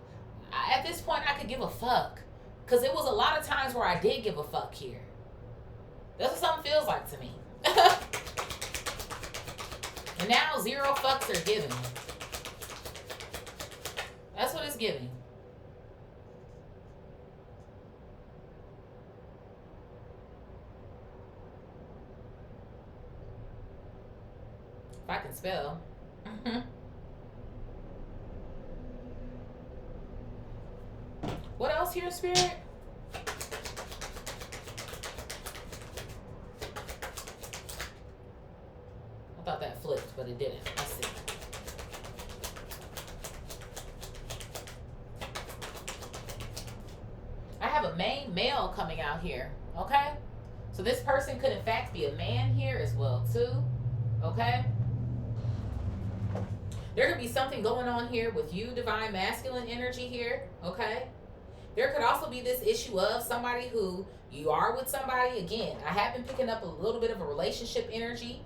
Speaker 1: At this point, I could give a fuck. Because it was a lot of times where I did give a fuck here. That's what something feels like to me. And now 0 fucks are given. That's what it's giving. If I can spell. What else here, Spirit? I thought that flipped, but it didn't. Let's see. I have a main male coming out here, okay? So this person could in fact be a man here as well, too, okay? There could be something going on here with you, divine masculine energy here, okay? There could also be this issue of somebody who you are with somebody. Again, I have been picking up a little bit of a relationship energy,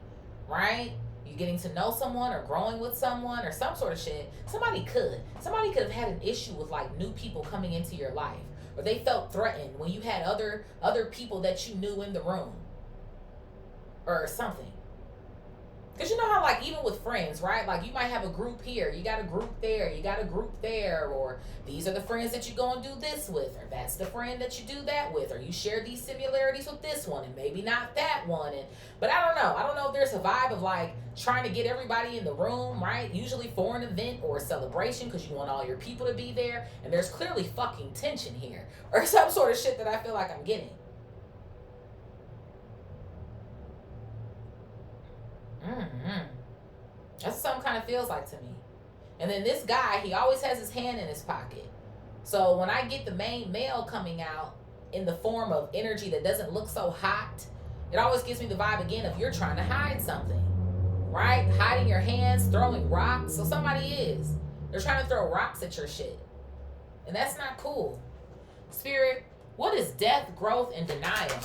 Speaker 1: right? You getting to know someone or growing with someone or some sort of shit. Somebody could have had an issue with like new people coming into your life, or they felt threatened when you had other people that you knew in the room or something. Because you know how, like, even with friends, right? Like, you might have a group here, you got a group there, you got a group there, or these are the friends that you go and do this with, or that's the friend that you do that with, or you share these similarities with this one and maybe not that one. But I don't know. I don't know if there's a vibe of, like, trying to get everybody in the room, right? Usually for an event or a celebration because you want all your people to be there, and there's clearly fucking tension here, or some sort of shit that I feel like I'm getting. That's what something kind of feels like to me. And then this guy, he always has his hand in his pocket. So when I get the main male coming out in the form of energy that doesn't look so hot, it always gives me the vibe again of you're trying to hide something, right? Hiding your hands, throwing rocks. So somebody is. They're trying to throw rocks at your shit. And that's not cool. Spirit, what is death, growth, and denial?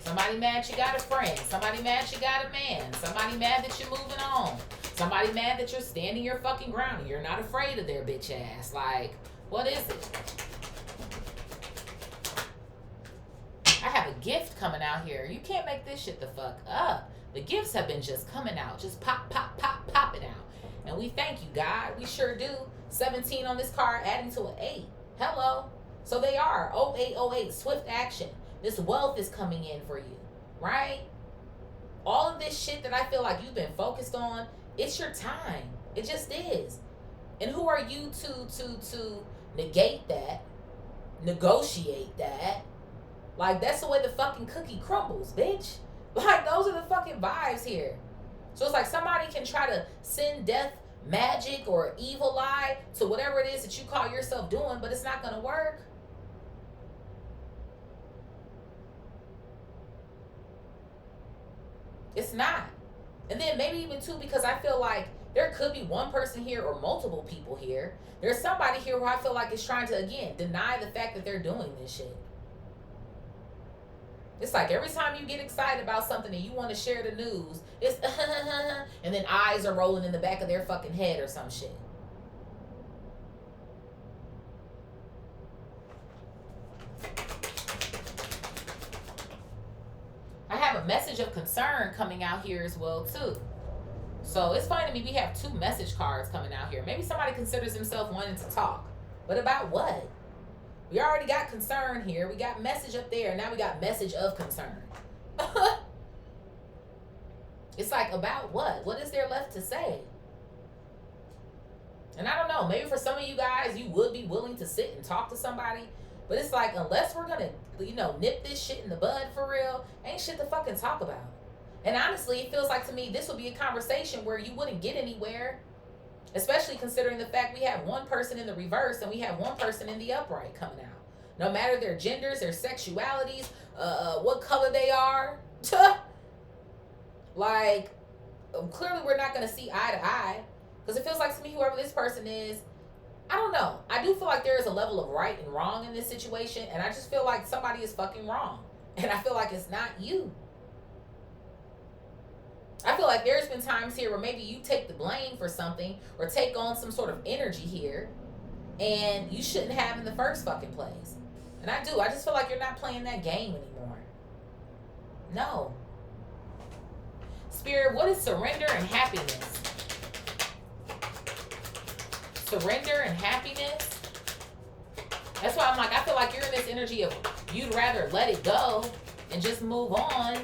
Speaker 1: Somebody mad you got a friend. Somebody mad you got a man. Somebody mad that you're moving on. Somebody mad that you're standing your fucking ground and you're not afraid of their bitch ass. Like, what is it? I have a gift coming out here. You can't make this shit the fuck up. The gifts have been just coming out. Just pop, pop, pop, popping out. And we thank you, God. We sure do. 17 on this card adding to an 8. Hello. So they are 0808, swift action. This wealth is coming in for you, right? All of this shit that I feel like you've been focused on, it's your time. It just is. And who are you to negate that, negotiate that? Like, that's the way the fucking cookie crumbles, bitch. Like, those are the fucking vibes here. So it's like somebody can try to send death, magic, or evil eye to whatever it is that you call yourself doing, but it's not going to work. It's not. And then maybe even too, because I feel like there could be one person here or multiple people here. There's somebody here who I feel like is trying to, again, deny the fact that they're doing this shit. It's like every time you get excited about something and you want to share the news, it's and then eyes are rolling in the back of their fucking head or some shit. I have a message of concern coming out here as well too. So it's funny to me, we have 2 message cards coming out here. Maybe somebody considers himself wanting to talk. But about what? We already got concern here. We got message up there. And now we got message of concern. It's like, about what? What is there left to say? And I don't know. Maybe for some of you guys, you would be willing to sit and talk to somebody. But it's like, unless we're going to, nip this shit in the bud for real, ain't shit to fucking talk about. And honestly, it feels like to me, this would be a conversation where you wouldn't get anywhere. Especially considering the fact we have one person in the reverse and we have one person in the upright coming out. No matter their genders, their sexualities, what color they are. Like, clearly we're not going to see eye to eye. Because it feels like to me, whoever this person is, I don't know. I do feel like there is a level of right and wrong in this situation. And I just feel like somebody is fucking wrong. And I feel like it's not you. I feel like there's been times here where maybe you take the blame for something or take on some sort of energy here and you shouldn't have in the first fucking place. And I do. I just feel like you're not playing that game anymore. No. Spirit, what is surrender and happiness? Surrender and happiness? That's why I'm like, I feel like you're in this energy of you'd rather let it go and just move on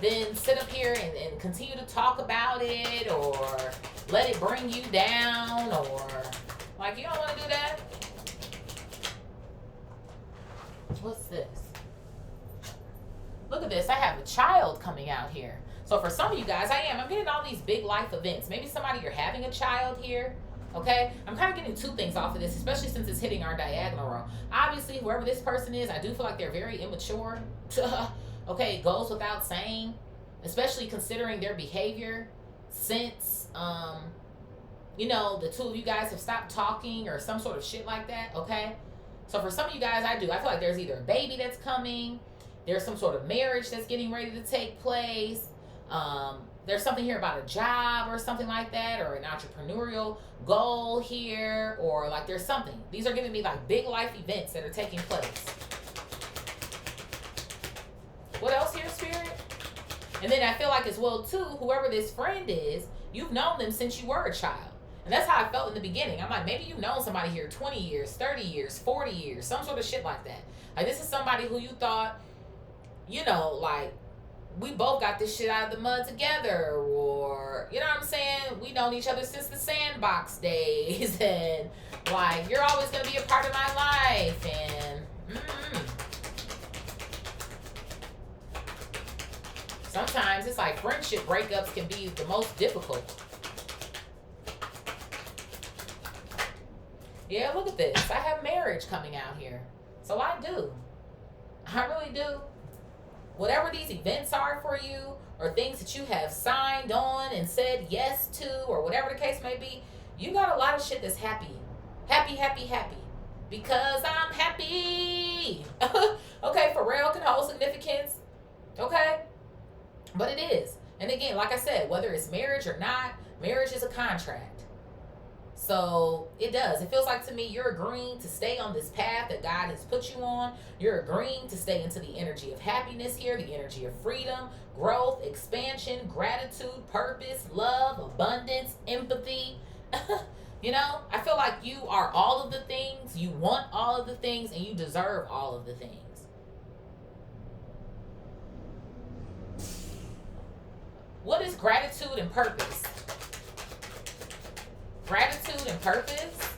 Speaker 1: than sit up here and continue to talk about it or let it bring you down, or like, you don't want to do that. What's this? Look at this. I have a child coming out here. So for some of you guys, I'm getting all these big life events. Maybe somebody, you're having a child here. Okay, I'm kind of getting 2 things off of this, especially since it's hitting our diagonal row. Obviously, whoever this person is, I do feel like they're very immature. Okay, it goes without saying, especially considering their behavior since the two of you guys have stopped talking or some sort of shit like that, okay? So for some of you guys, I feel like there's either a baby that's coming, there's some sort of marriage that's getting ready to take place, there's something here about a job or something like that, or an entrepreneurial goal here, or like there's something. These are giving me like big life events that are taking place. What else here, Spirit? And then I feel like as well too, whoever this friend is, you've known them since you were a child. And that's how I felt in the beginning. I'm like, maybe you've known somebody here 20 years, 30 years, 40 years, some sort of shit like that. Like, this is somebody who you thought, like, we both got this shit out of the mud together, or, you know what I'm saying? We known each other since the sandbox days, and, like, you're always going to be a part of my life, and, sometimes it's like friendship breakups can be the most difficult. Yeah, look at this. I have marriage coming out here. So I do. I really do. Whatever these events are for you, or things that you have signed on and said yes to, or whatever the case may be, you got a lot of shit that's happy. Happy, happy, happy. Because I'm happy. Okay, for real, can hold significance. Okay? But it is. And again, like I said, whether it's marriage or not, marriage is a contract. So it does. It feels like to me you're agreeing to stay on this path that God has put you on. You're agreeing to stay into the energy of happiness here, the energy of freedom, growth, expansion, gratitude, purpose, love, abundance, empathy. I feel like you are all of the things, you want all of the things, and you deserve all of the things. What is gratitude and purpose? Gratitude and purpose.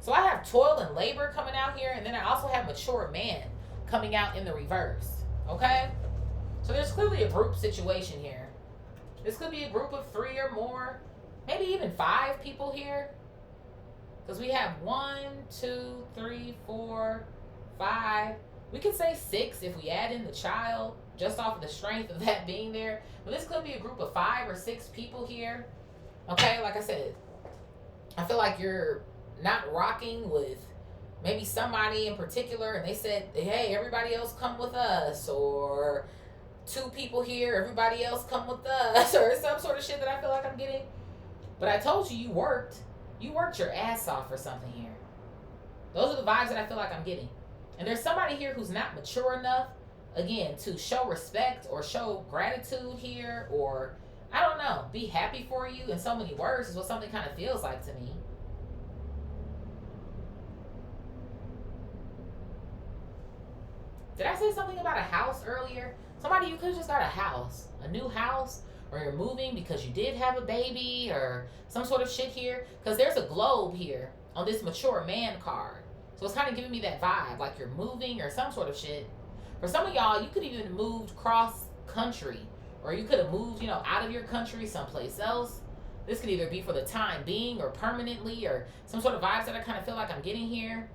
Speaker 1: So I have toil and labor coming out here, and then I also have mature man coming out in the reverse. Okay? So there's clearly a group situation here. This could be a group of 3 or more, maybe even 5 people here. Because we have 1, 2, 3, 4, 5. We could say 6 if we add in the child, just off of the strength of that being there. But this could be a group of 5 or 6 people here. Okay, like I said, I feel like you're not rocking with maybe somebody in particular, and they said, hey, everybody else come with us, or 2 people here, everybody else come with us, or some sort of shit that I feel like I'm getting. But I told you, you worked your ass off for something here. Those are the vibes that I feel like I'm getting. And there's somebody here who's not mature enough, again, to show respect or show gratitude here, or I don't know, be happy for you in so many words is what something kind of feels like to me. Did I say something about a house earlier? Somebody, you could have just got a house, a new house, or you're moving because you did have a baby or some sort of shit here. Because there's a globe here on this mature man card. So it's kind of giving me that vibe, like you're moving or some sort of shit. For some of y'all, you could even moved cross country. Or you could have moved, out of your country someplace else. This could either be for the time being or permanently, or some sort of vibes that I kind of feel like I'm getting here.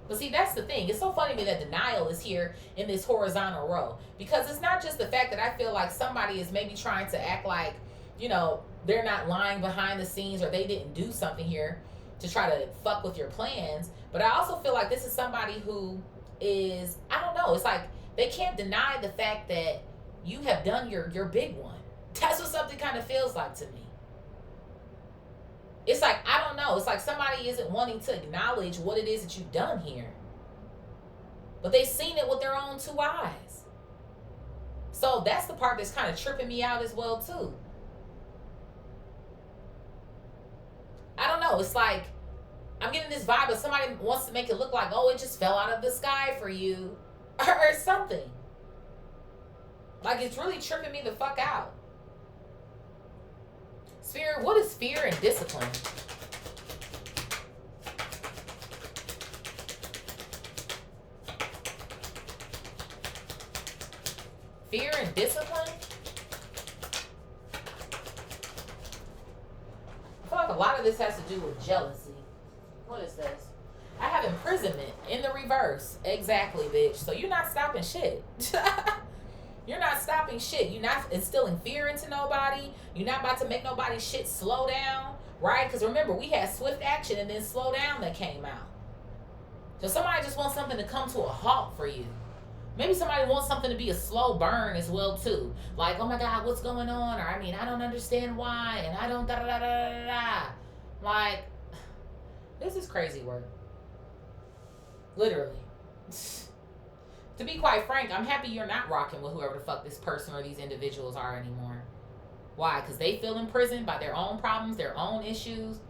Speaker 1: But see, that's the thing. It's so funny to me that denial is here in this horizontal row. Because it's not just the fact that I feel like somebody is maybe trying to act like, they're not lying behind the scenes, or they didn't do something here to try to fuck with your plans. But I also feel like this is somebody who is, I don't know, it's like they can't deny the fact that you have done your big one. That's what something kind of feels like to me. It's like, I don't know. It's like somebody isn't wanting to acknowledge what it is that you've done here. But they've seen it with their own 2 eyes. So that's the part that's kind of tripping me out as well, too. I don't know. It's like, I'm getting this vibe of somebody wants to make it look like, oh, it just fell out of the sky for you. Or something. Like, it's really tripping me the fuck out. Spirit, what is fear and discipline? Fear and discipline? I feel like a lot of this has to do with jealousy. What is this? I have imprisonment in the reverse. Exactly, bitch. So you're not stopping shit. You're not stopping shit. You're not instilling fear into nobody. You're not about to make nobody's shit slow down, right? Because remember, we had swift action and then slow down that came out. So somebody just wants something to come to a halt for you. Maybe somebody wants something to be a slow burn as well too. Like, oh my God, what's going on? Or I mean, I don't understand why, and I don't da da da da da da. Like, this is crazy work. Literally. To be quite frank, I'm happy you're not rocking with whoever the fuck this person or these individuals are anymore. Why? Because they feel imprisoned by their own problems, their own issues.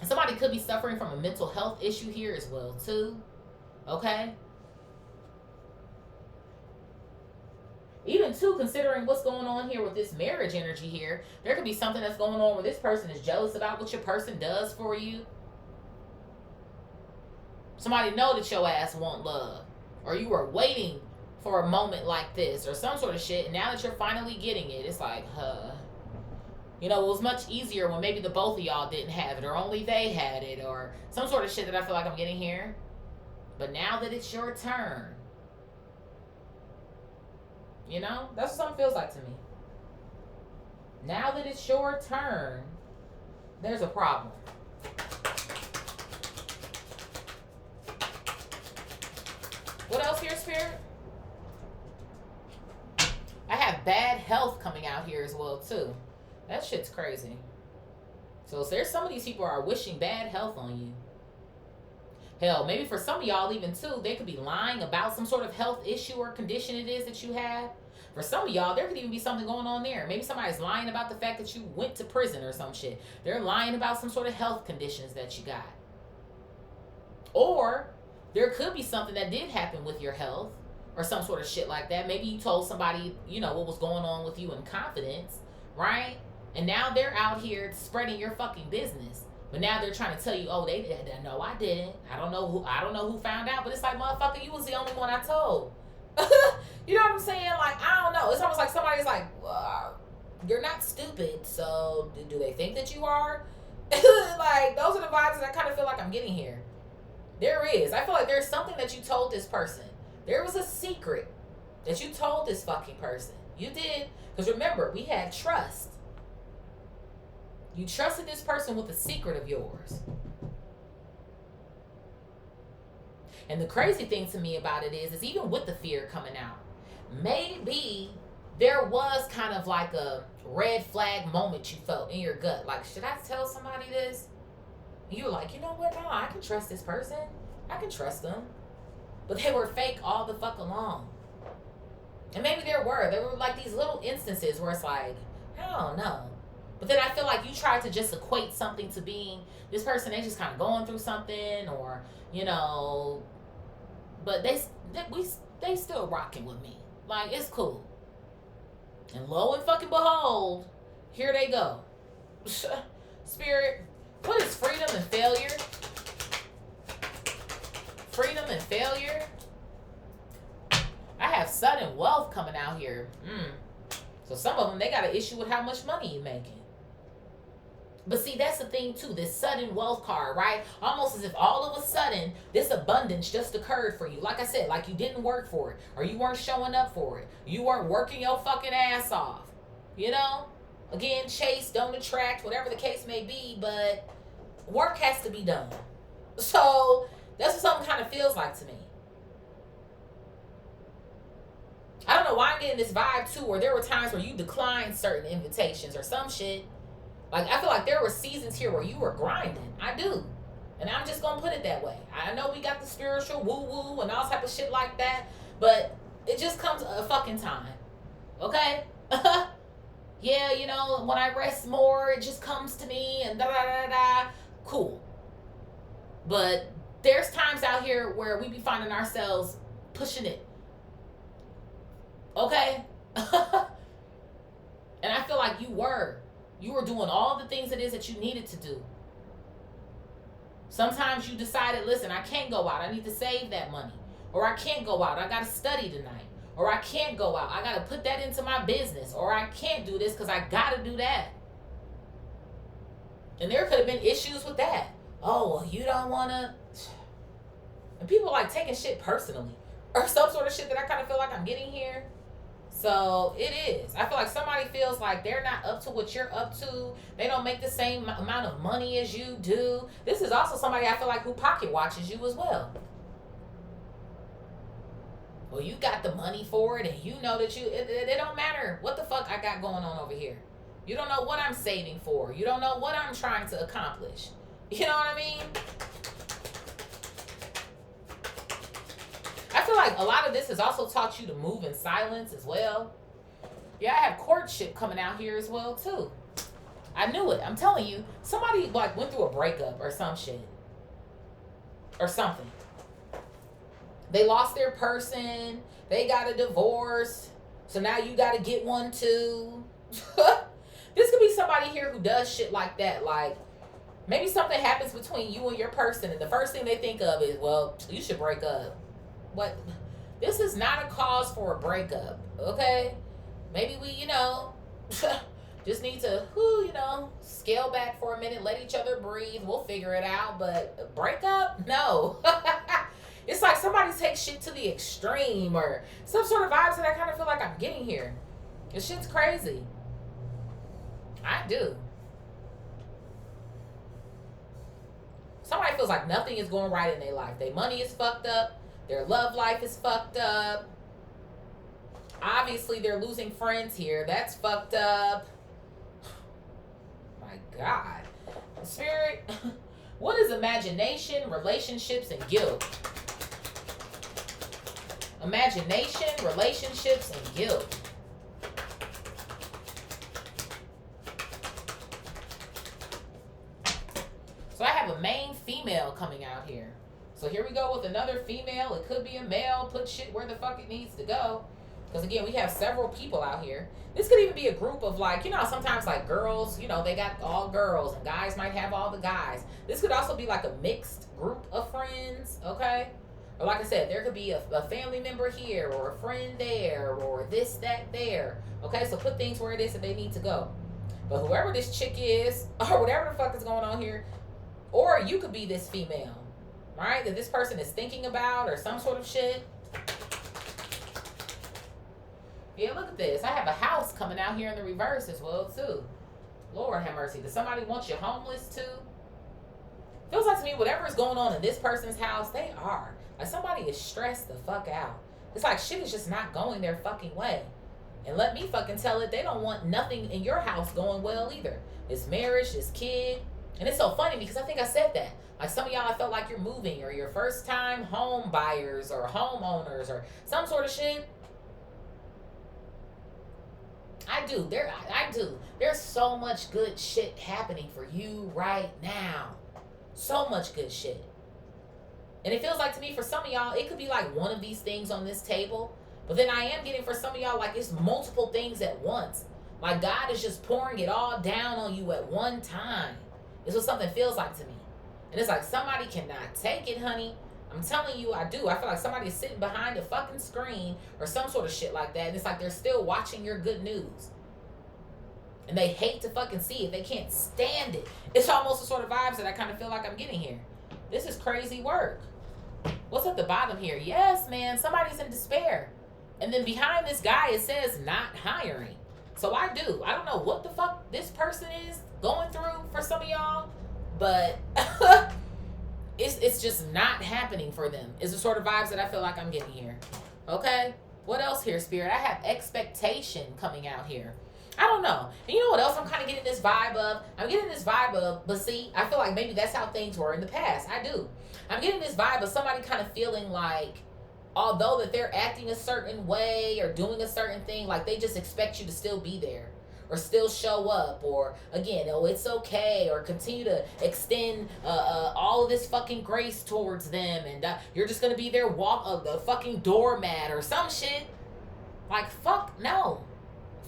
Speaker 1: Somebody could be suffering from a mental health issue here as well too. Okay? Even too, considering what's going on here with this marriage energy here, there could be something that's going on where this person is jealous about what your person does for you. Somebody know that your ass want love, or you were waiting for a moment like this or some sort of shit, and now that you're finally getting it, it's like, you know, it was much easier when maybe the both of y'all didn't have it, or only they had it, or some sort of shit that I feel like I'm getting here. But now that it's your turn, you know, that's what something feels like to me. Now that it's your turn, there's a problem. What else here, Spirit? I have bad health coming out here as well too. That shit's crazy. So there's some of these people are wishing bad health on you. Hell, maybe for some of y'all even too, they could be lying about some sort of health issue or condition it is that you have. For some of y'all, there could even be something going on there. Maybe somebody's lying about the fact that you went to prison or some shit. They're lying about some sort of health conditions that you got. Or there could be something that did happen with your health or some sort of shit like that. Maybe you told somebody, you know, what was going on with you in confidence, right? And now they're out here spreading your fucking business. But now they're trying to tell you, oh, they did. No, I didn't. I don't know who found out. But it's like, motherfucker, you was the only one I told. You know what I'm saying? Like, I don't know. It's almost like somebody's like, you're not stupid. So do they think that you are? Like, those are the vibes that I kind of feel like I'm getting here. There is. I feel like there's something that you told this person. There was a secret that you told this fucking person. You did. Because remember, we had trust. You trusted this person with a secret of yours. And the crazy thing to me about it is even with the fear coming out, maybe there was kind of like a red flag moment you felt in your gut. Like, should I tell somebody this? And you were like, you know what? No, I can trust this person. I can trust them. But they were fake all the fuck along. And maybe there were like these little instances where it's like, I don't know. But then I feel like you tried to just equate something to being this person, they just kind of going through something, or, you know, but they still rocking with me. Like, it's cool. And lo and fucking behold, here they go. Spirit, what is freedom and failure? Freedom and failure? I have sudden wealth coming out here. So some of them, they got an issue with how much money you're making. But see, that's the thing too, this sudden wealth card, right? Almost as if all of a sudden, this abundance just occurred for you. Like I said, like you didn't work for it, or you weren't showing up for it. You weren't working your fucking ass off, you know? Again, chase, don't attract, whatever the case may be, but work has to be done. So that's what something kind of feels like to me. I don't know why I'm getting this vibe too, where there were times where you declined certain invitations or some shit. Like, I feel like there were seasons here where you were grinding. I do. And I'm just going to put it that way. I know we got the spiritual woo-woo and all type of shit like that, but it just comes a fucking time. Okay? Yeah, you know, when I rest more, it just comes to me and da-da-da-da. Cool. But there's times out here where we be finding ourselves pushing it. Okay? And I feel like you were doing all the things it is that you needed to do. Sometimes you decided, listen, I can't go out. I need to save that money. Or I can't go out. I got to study tonight. Or I can't go out. I got to put that into my business. Or I can't do this because I got to do that. And there could have been issues with that. Oh, well, you don't want to. And people like taking shit personally. or some sort of shit that I kind of feel like I'm getting here. So it is. I feel like somebody feels like they're not up to what you're up to. They don't make the same amount of money as you do. This is also somebody I feel like who pocket watches you as well. Well, you got the money for it, and you know that it don't matter what the fuck I got going on over here. You don't know what I'm saving for. You don't know what I'm trying to accomplish. You know what I mean? I feel like a lot of this has also taught you to move in silence as well. Yeah, I have courtship coming out here as well too. I knew it. I'm telling you, somebody like went through a breakup or some shit. Or something. They lost their person. They got a divorce. So now you got to get one too. This could be somebody here who does shit like that. Like, maybe something happens between you and your person, and the first thing they think of is, well, you should break up. What? This is not a cause for a breakup, okay? Maybe we, just need to, scale back for a minute, let each other breathe. We'll figure it out. But breakup? No. It's like somebody takes shit to the extreme or some sort of vibes that I kind of feel like I'm getting here. This shit's crazy. I do. Somebody feels like nothing is going right in their life. Their money is fucked up. Their love life is fucked up. Obviously, they're losing friends here. That's fucked up. My God. Spirit, what is imagination, relationships, and guilt? Imagination, relationships, and guilt. So I have a main female coming out here. So here we go with another female. It could be a male. Put shit where the fuck it needs to go. Because again, we have several people out here. This could even be a group of like, sometimes like girls, they got all girls and guys might have all the guys. This could also be like a mixed group of friends, okay? Or like I said, there could be a family member here or a friend there or this, that, there. Okay, so put things where it is that they need to go. But whoever this chick is or whatever the fuck is going on here, or you could be this female, right? That this person is thinking about or some sort of shit. Yeah, look at this. I have a house coming out here in the reverse as well, too. Lord have mercy. Does somebody want you homeless, too? Feels like to me, whatever is going on in this person's house, they are. Like, somebody is stressed the fuck out. It's like shit is just not going their fucking way. And let me fucking tell it, they don't want nothing in your house going well either. This marriage, this kid. And it's so funny because I think I said that. Like some of y'all, I felt like you're moving or you're first time home buyers or homeowners or some sort of shit. I do. There's so much good shit happening for you right now. So much good shit. And it feels like to me, for some of y'all, it could be like one of these things on this table. But then I am getting for some of y'all, like it's multiple things at once. Like God is just pouring it all down on you at one time. It's what something feels like to me. And it's like somebody cannot take it, honey. I'm telling you, I do. I feel like somebody is sitting behind a fucking screen or some sort of shit like that. And it's like they're still watching your good news. And they hate to fucking see it. They can't stand it. It's almost the sort of vibes that I kind of feel like I'm getting here. This is crazy work. What's at the bottom here? Yes, man. Somebody's in despair. And then behind this guy, it says not hiring. So I do. I don't know what the fuck this person is going through for some of y'all. But it's just not happening for them. It's the sort of vibes that I feel like I'm getting here. Okay? What else here, Spirit? I have expectation coming out here. I don't know. And you know what else I'm kind of getting this vibe of? I'm getting this vibe of, but see, I feel like maybe that's how things were in the past. I do. I'm getting this vibe of somebody kind of feeling like, although that they're acting a certain way or doing a certain thing, like they just expect you to still be there or still show up or, again, oh, it's okay, or continue to extend all of this fucking grace towards them, and you're just going to be their the fucking doormat or some shit. Like, fuck no.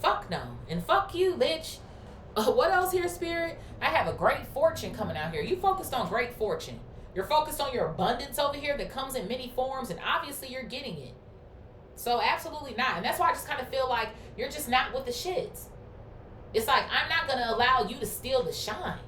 Speaker 1: Fuck no. And fuck you, bitch. What else here, Spirit? I have a great fortune coming out here. You focused on great fortune. You're focused on your abundance over here that comes in many forms, and obviously you're getting it. So absolutely not. And that's why I just kind of feel like you're just not with the shits. It's like, I'm not going to allow you to steal the shine.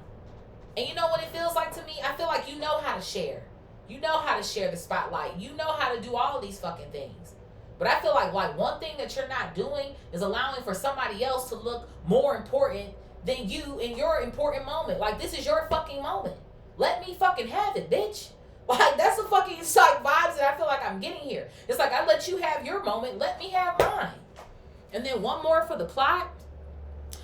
Speaker 1: And you know what it feels like to me? I feel like you know how to share. You know how to share the spotlight. You know how to do all these fucking things. But I feel like one thing that you're not doing is allowing for somebody else to look more important than you in your important moment. Like, this is your fucking moment. Let me fucking have it, bitch. Like, that's the fucking psych vibes that I feel like I'm getting here. It's like, I let you have your moment. Let me have mine. And then one more for the plot.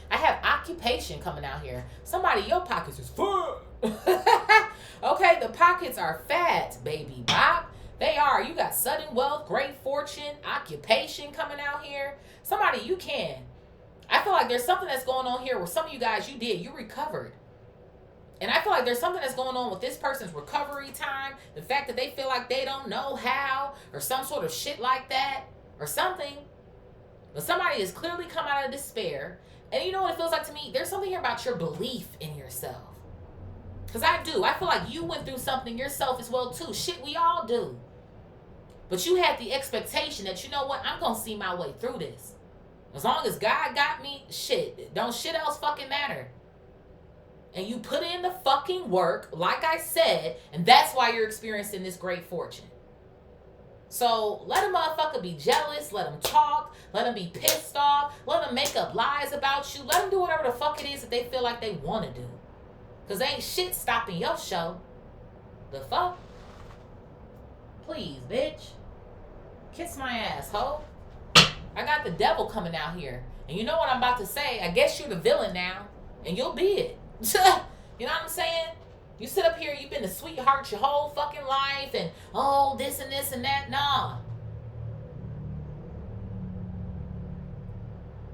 Speaker 1: I have occupation coming out here. Somebody, your pockets is full. Okay, the pockets are fat, baby bop. They are. You got sudden wealth, great fortune, occupation coming out here. Somebody, you can. I feel like there's something that's going on here where some of you guys, you recovered. And I feel like there's something that's going on with this person's recovery time. The fact that they feel like they don't know how, or some sort of shit like that, or something. But somebody has clearly come out of despair. And you know what it feels like to me? There's something here about your belief in yourself. Because I do. I feel like you went through something yourself as well, too. Shit, we all do. But you had the expectation that, you know what? I'm going to see my way through this. As long as God got me, shit. Don't shit else fucking matter. And you put in the fucking work, like I said, and that's why you're experiencing this great fortune. So let a motherfucker be jealous, let them talk, let them be pissed off, let them make up lies about you, let them do whatever the fuck it is that they feel like they want to do. Because ain't shit stopping your show. The fuck? Please, bitch. Kiss my ass, ho. I got the devil coming out here. And you know what I'm about to say? I guess you're the villain now. And you'll be it. You know what I'm saying? You sit up here, you've been the sweetheart your whole fucking life, and oh, this and this and that. Nah.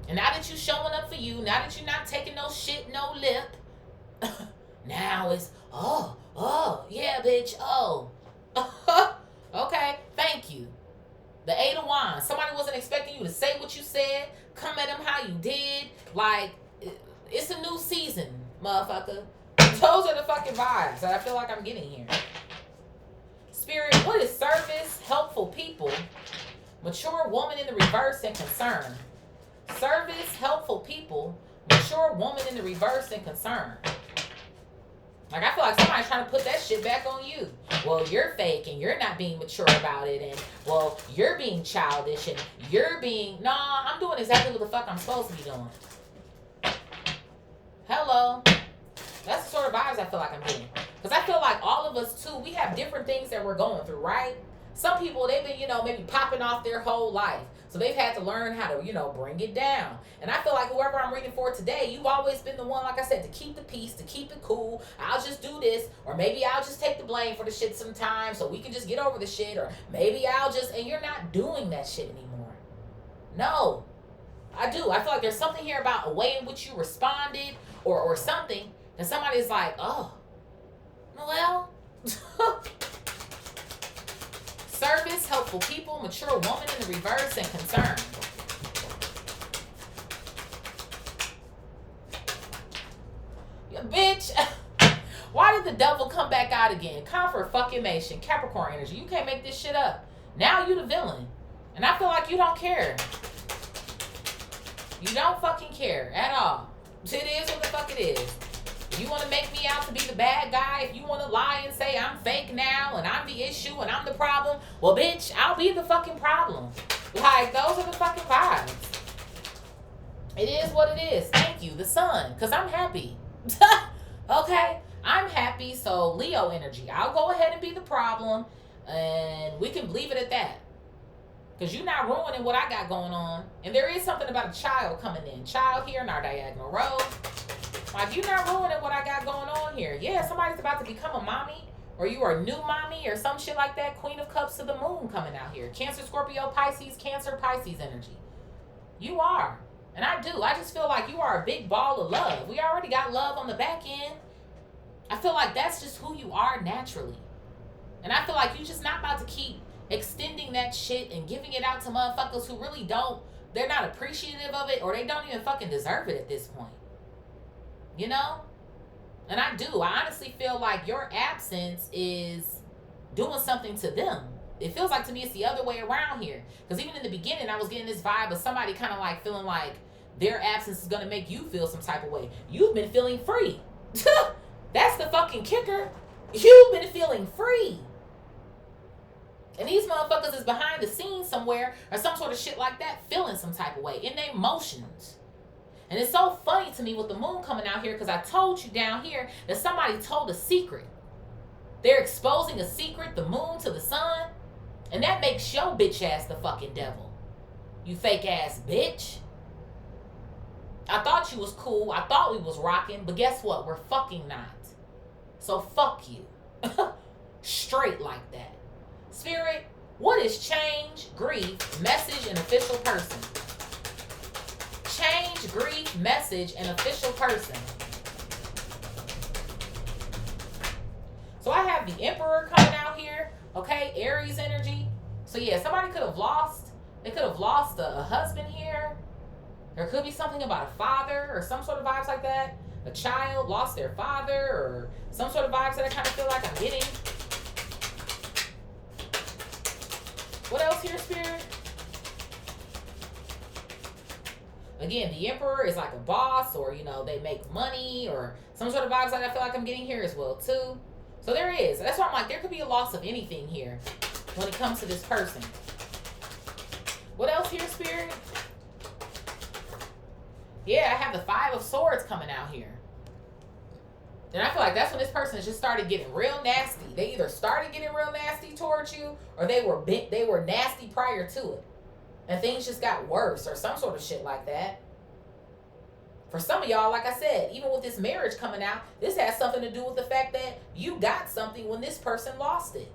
Speaker 1: And now that you showing up for you, now that you're not taking no shit, no lip, now it's, yeah, bitch, okay, thank you. The 8 of Wands. Somebody wasn't expecting you to say what you said, come at them how you did. Like, it's a new season, motherfucker. Those are the fucking vibes that I feel like I'm getting here. Spirit, what is service, helpful people, mature woman in the reverse, and concern? Service, helpful people, mature woman in the reverse, and concern. Like, I feel like somebody's trying to put that shit back on you. Well, you're fake, and you're not being mature about it, and, well, you're being childish, and you're being... Nah, I'm doing exactly what the fuck I'm supposed to be doing. Hello. That's the sort of vibes I feel like I'm getting. Because I feel like all of us, too, we have different things that we're going through, right? Some people, they've been, maybe popping off their whole life. So they've had to learn how to, bring it down. And I feel like whoever I'm reading for today, you've always been the one, like I said, to keep the peace, to keep it cool. I'll just do this. Or maybe I'll just take the blame for the shit sometimes so we can just get over the shit. Or maybe I'll just... And you're not doing that shit anymore. No. I do. I feel like there's something here about a way in which you responded or something. And somebody's like, oh, well, service, helpful people, mature woman in the reverse, and concern. Yeah, bitch, why did the devil come back out again? Confirmation, Capricorn energy. You can't make this shit up. Now you the villain. And I feel like you don't care. You don't fucking care at all. It is what the fuck it is. If you want to make me out to be the bad guy, if you want to lie and say I'm fake now and I'm the issue and I'm the problem, well, bitch, I'll be the fucking problem. Like, those are the fucking vibes. It is what it is. Thank you, the sun, because I'm happy. Okay? I'm happy, so Leo energy. I'll go ahead and be the problem, and we can leave it at that. Because you're not ruining what I got going on. And there is something about a child coming in. Child here in our diagonal row. Like, you're not ruining what I got going on here. Yeah, somebody's about to become a mommy, or you are a new mommy, or some shit like that. Queen of Cups to the moon coming out here. Cancer, Scorpio, Pisces, Cancer, Pisces energy. You are. And I do. I just feel like you are a big ball of love. We already got love on the back end. I feel like that's just who you are naturally. And I feel like you're just not about to keep extending that shit and giving it out to motherfuckers who really don't, they're not appreciative of it, or they don't even fucking deserve it at this point. You know? And I do. I honestly feel like your absence is doing something to them. It feels like to me it's the other way around here. Because even in the beginning, I was getting this vibe of somebody kind of like feeling like their absence is going to make you feel some type of way. You've been feeling free. That's the fucking kicker. You've been feeling free. And these motherfuckers is behind the scenes somewhere or some sort of shit like that, feeling some type of way in their emotions. And it's so funny to me with the moon coming out here because I told you down here that somebody told a secret. They're exposing a secret, the moon to the sun. And that makes your bitch ass the fucking devil. You fake ass bitch. I thought you was cool. I thought we was rocking. But guess what? We're fucking not. So fuck you. Straight like that. Spirit, what is change, grief, message, and official person? Change, grief, message, and official person. So I have the Emperor coming out here. Okay, Aries energy. So yeah, somebody could have lost. They could have lost a husband here. There could be something about a father or some sort of vibes like that. A child lost their father or some sort of vibes that I kind of feel like I'm getting. What else here, Spirit? Again, the Emperor is like a boss, or, you know, they make money, or some sort of vibes like I feel like I'm getting here as well, too. So there is. That's why I'm like, there could be a loss of anything here when it comes to this person. What else here, Spirit? Yeah, I have the Five of Swords coming out here. And I feel like that's when this person has just started getting real nasty. They either started getting real nasty towards you, or they were nasty prior to it. And things just got worse, or some sort of shit like that. For some of y'all, like I said, even with this marriage coming out, this has something to do with the fact that you got something when this person lost it.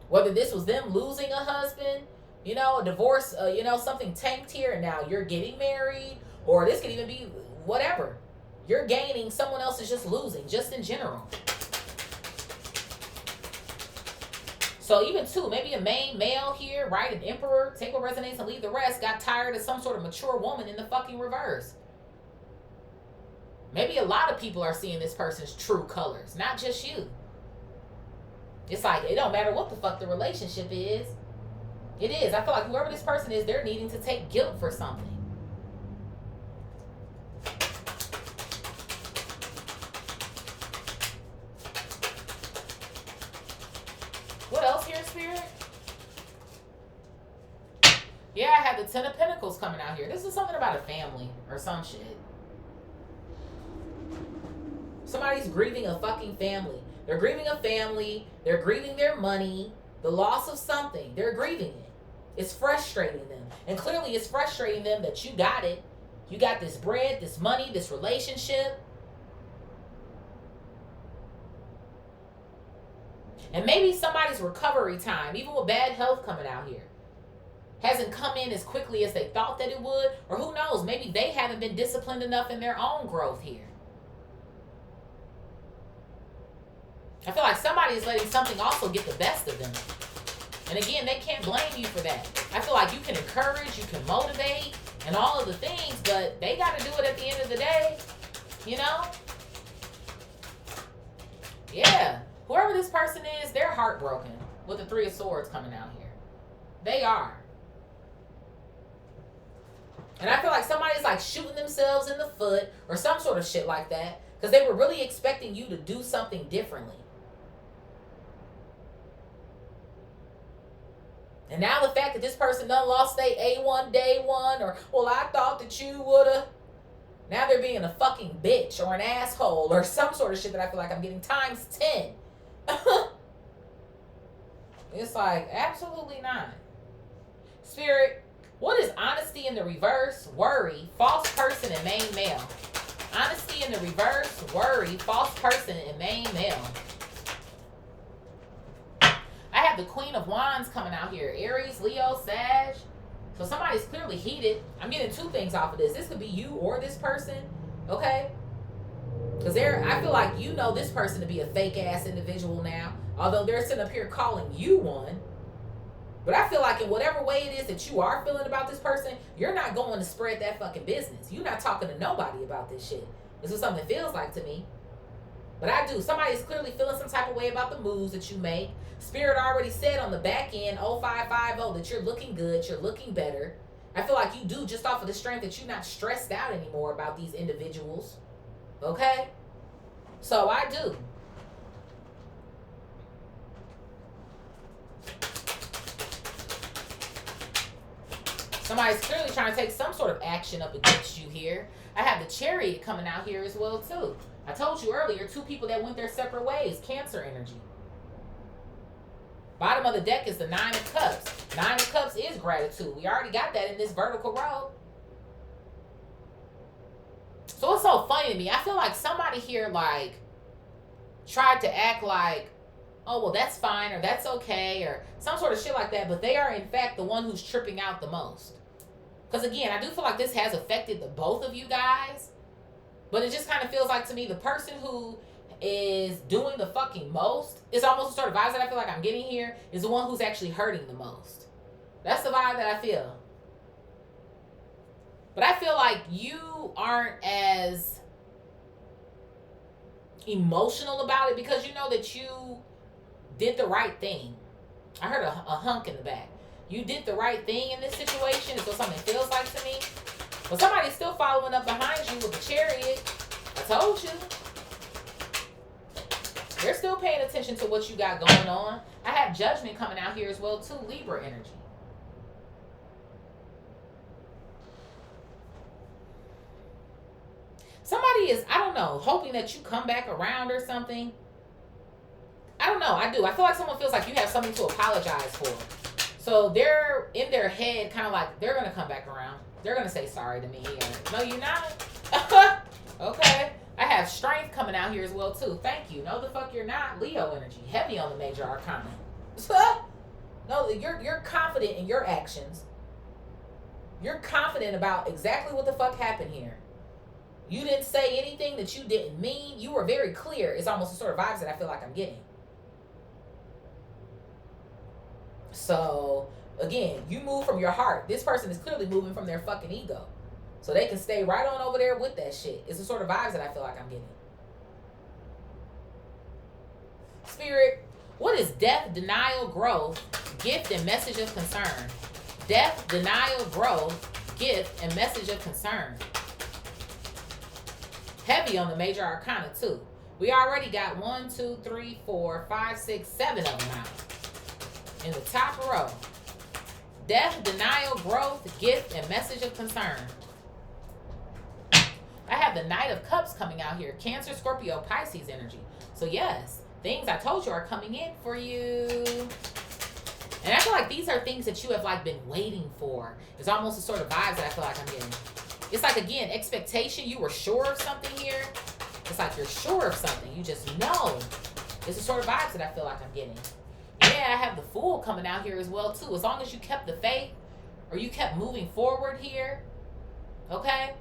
Speaker 1: Whether this was them losing a husband, you know, a divorce, you know, something tanked here and now you're getting married, or this could even be whatever. You're gaining, someone else is just losing, just in general. So even too, maybe a main male here, right? An Emperor, take what resonates and leave the rest, got tired of some sort of mature woman in the fucking reverse. Maybe a lot of people are seeing this person's true colors, not just you. It's like, it don't matter what the fuck the relationship is. It is. I feel like whoever this person is, they're needing to take guilt for something. What else here, Spirit? Yeah, I have the Ten of Pentacles coming out here. This is something about a family or some shit. Somebody's grieving a fucking family. They're grieving a family. They're grieving their money. The loss of something. They're grieving it. It's frustrating them. And clearly it's frustrating them that you got it. You got this bread, this money, this relationship. And maybe somebody's recovery time, even with bad health coming out here, hasn't come in as quickly as they thought that it would. Or who knows, maybe they haven't been disciplined enough in their own growth here. I feel like somebody is letting something also get the best of them. And again, they can't blame you for that. I feel like you can encourage, you can motivate, and all of the things, but they got to do it at the end of the day, you know? Yeah. Whoever this person is, they're heartbroken with the Three of Swords coming out here. They are. And I feel like somebody's like shooting themselves in the foot or some sort of shit like that because they were really expecting you to do something differently. And now the fact that this person done lost their A1 day one, or, well, I thought that you woulda. Now they're being a fucking bitch or an asshole or some sort of shit that I feel like I'm getting times 10. It's like, absolutely not. Spirit, what is honesty in the reverse, worry, false person, and main male? Honesty in the reverse, worry, false person, and main male. I have the Queen of Wands coming out here. Aries, Leo, Sag. So somebody's clearly heated. I'm getting two things off of this. This could be you or this person. Okay? Because I feel like you know this person to be a fake ass individual now. Although they're sitting up here calling you one. But I feel like in whatever way it is that you are feeling about this person, you're not going to spread that fucking business. You're not talking to nobody about this shit. This is something that feels like to me. But I do. Somebody's clearly feeling some type of way about the moves that you make. Spirit already said on the back end, 0550, that you're looking good, you're looking better. I feel like you do, just off of the strength that you're not stressed out anymore about these individuals. Okay? So I do. Somebody's clearly trying to take some sort of action up against you here. I have the Chariot coming out here as well, too. I told you earlier, 2 people that went their separate ways. Cancer energy. Bottom of the deck is the 9 of Cups. 9 of Cups is gratitude. We already got that in this vertical row. So it's so funny to me. I feel like somebody here, like, tried to act like, oh, well, that's fine, or that's okay, or some sort of shit like that. But they are, in fact, the one who's tripping out the most. Because, again, I do feel like this has affected the both of you guys. But it just kind of feels like, to me, the person who is doing the fucking most, it's almost the sort of vibes that I feel like I'm getting here, is the one who's actually hurting the most. That's the vibe that I feel. But I feel like you aren't as emotional about it because you know that you did the right thing. I heard a hunk in the back. You did the right thing in this situation. Is what something feels like to me. But somebody's still following up behind you with the Chariot. I told you. They're still paying attention to what you got going on. I have Judgment coming out here as well too. Libra energy. Somebody is, I don't know, hoping that you come back around or something. I don't know. I do. I feel like someone feels like you have something to apologize for. So they're in their head kind of like, they're going to come back around. They're going to say sorry to me. Or, no, you're not. Okay. I have Strength coming out here as well, too. Thank you. No, the fuck you're not. Leo energy. Heavy on the major arcana. No, you're confident in your actions. You're confident about exactly what the fuck happened here. You didn't say anything that you didn't mean. You were very clear. It's almost the sort of vibes that I feel like I'm getting. So, again, you move from your heart. This person is clearly moving from their fucking ego. So they can stay right on over there with that shit. It's the sort of vibes that I feel like I'm getting. Spirit, what is death, denial, growth, gift, and message of concern? Death, denial, growth, gift, and message of concern. Heavy on the major arcana, too. We already got 1, 2, 3, 4, 5, 6, 7 of them out. In the top row. Death, denial, growth, gift, and message of concern. I have the Knight of Cups coming out here. Cancer, Scorpio, Pisces energy. So yes, things I told you are coming in for you. And I feel like these are things that you have like been waiting for. It's almost the sort of vibes that I feel like I'm getting. It's like, again, expectation. You were sure of something here. It's like you're sure of something. You just know. It's the sort of vibes that I feel like I'm getting. Yeah, I have the Fool coming out here as well, too. As long as you kept the faith or you kept moving forward here. Okay?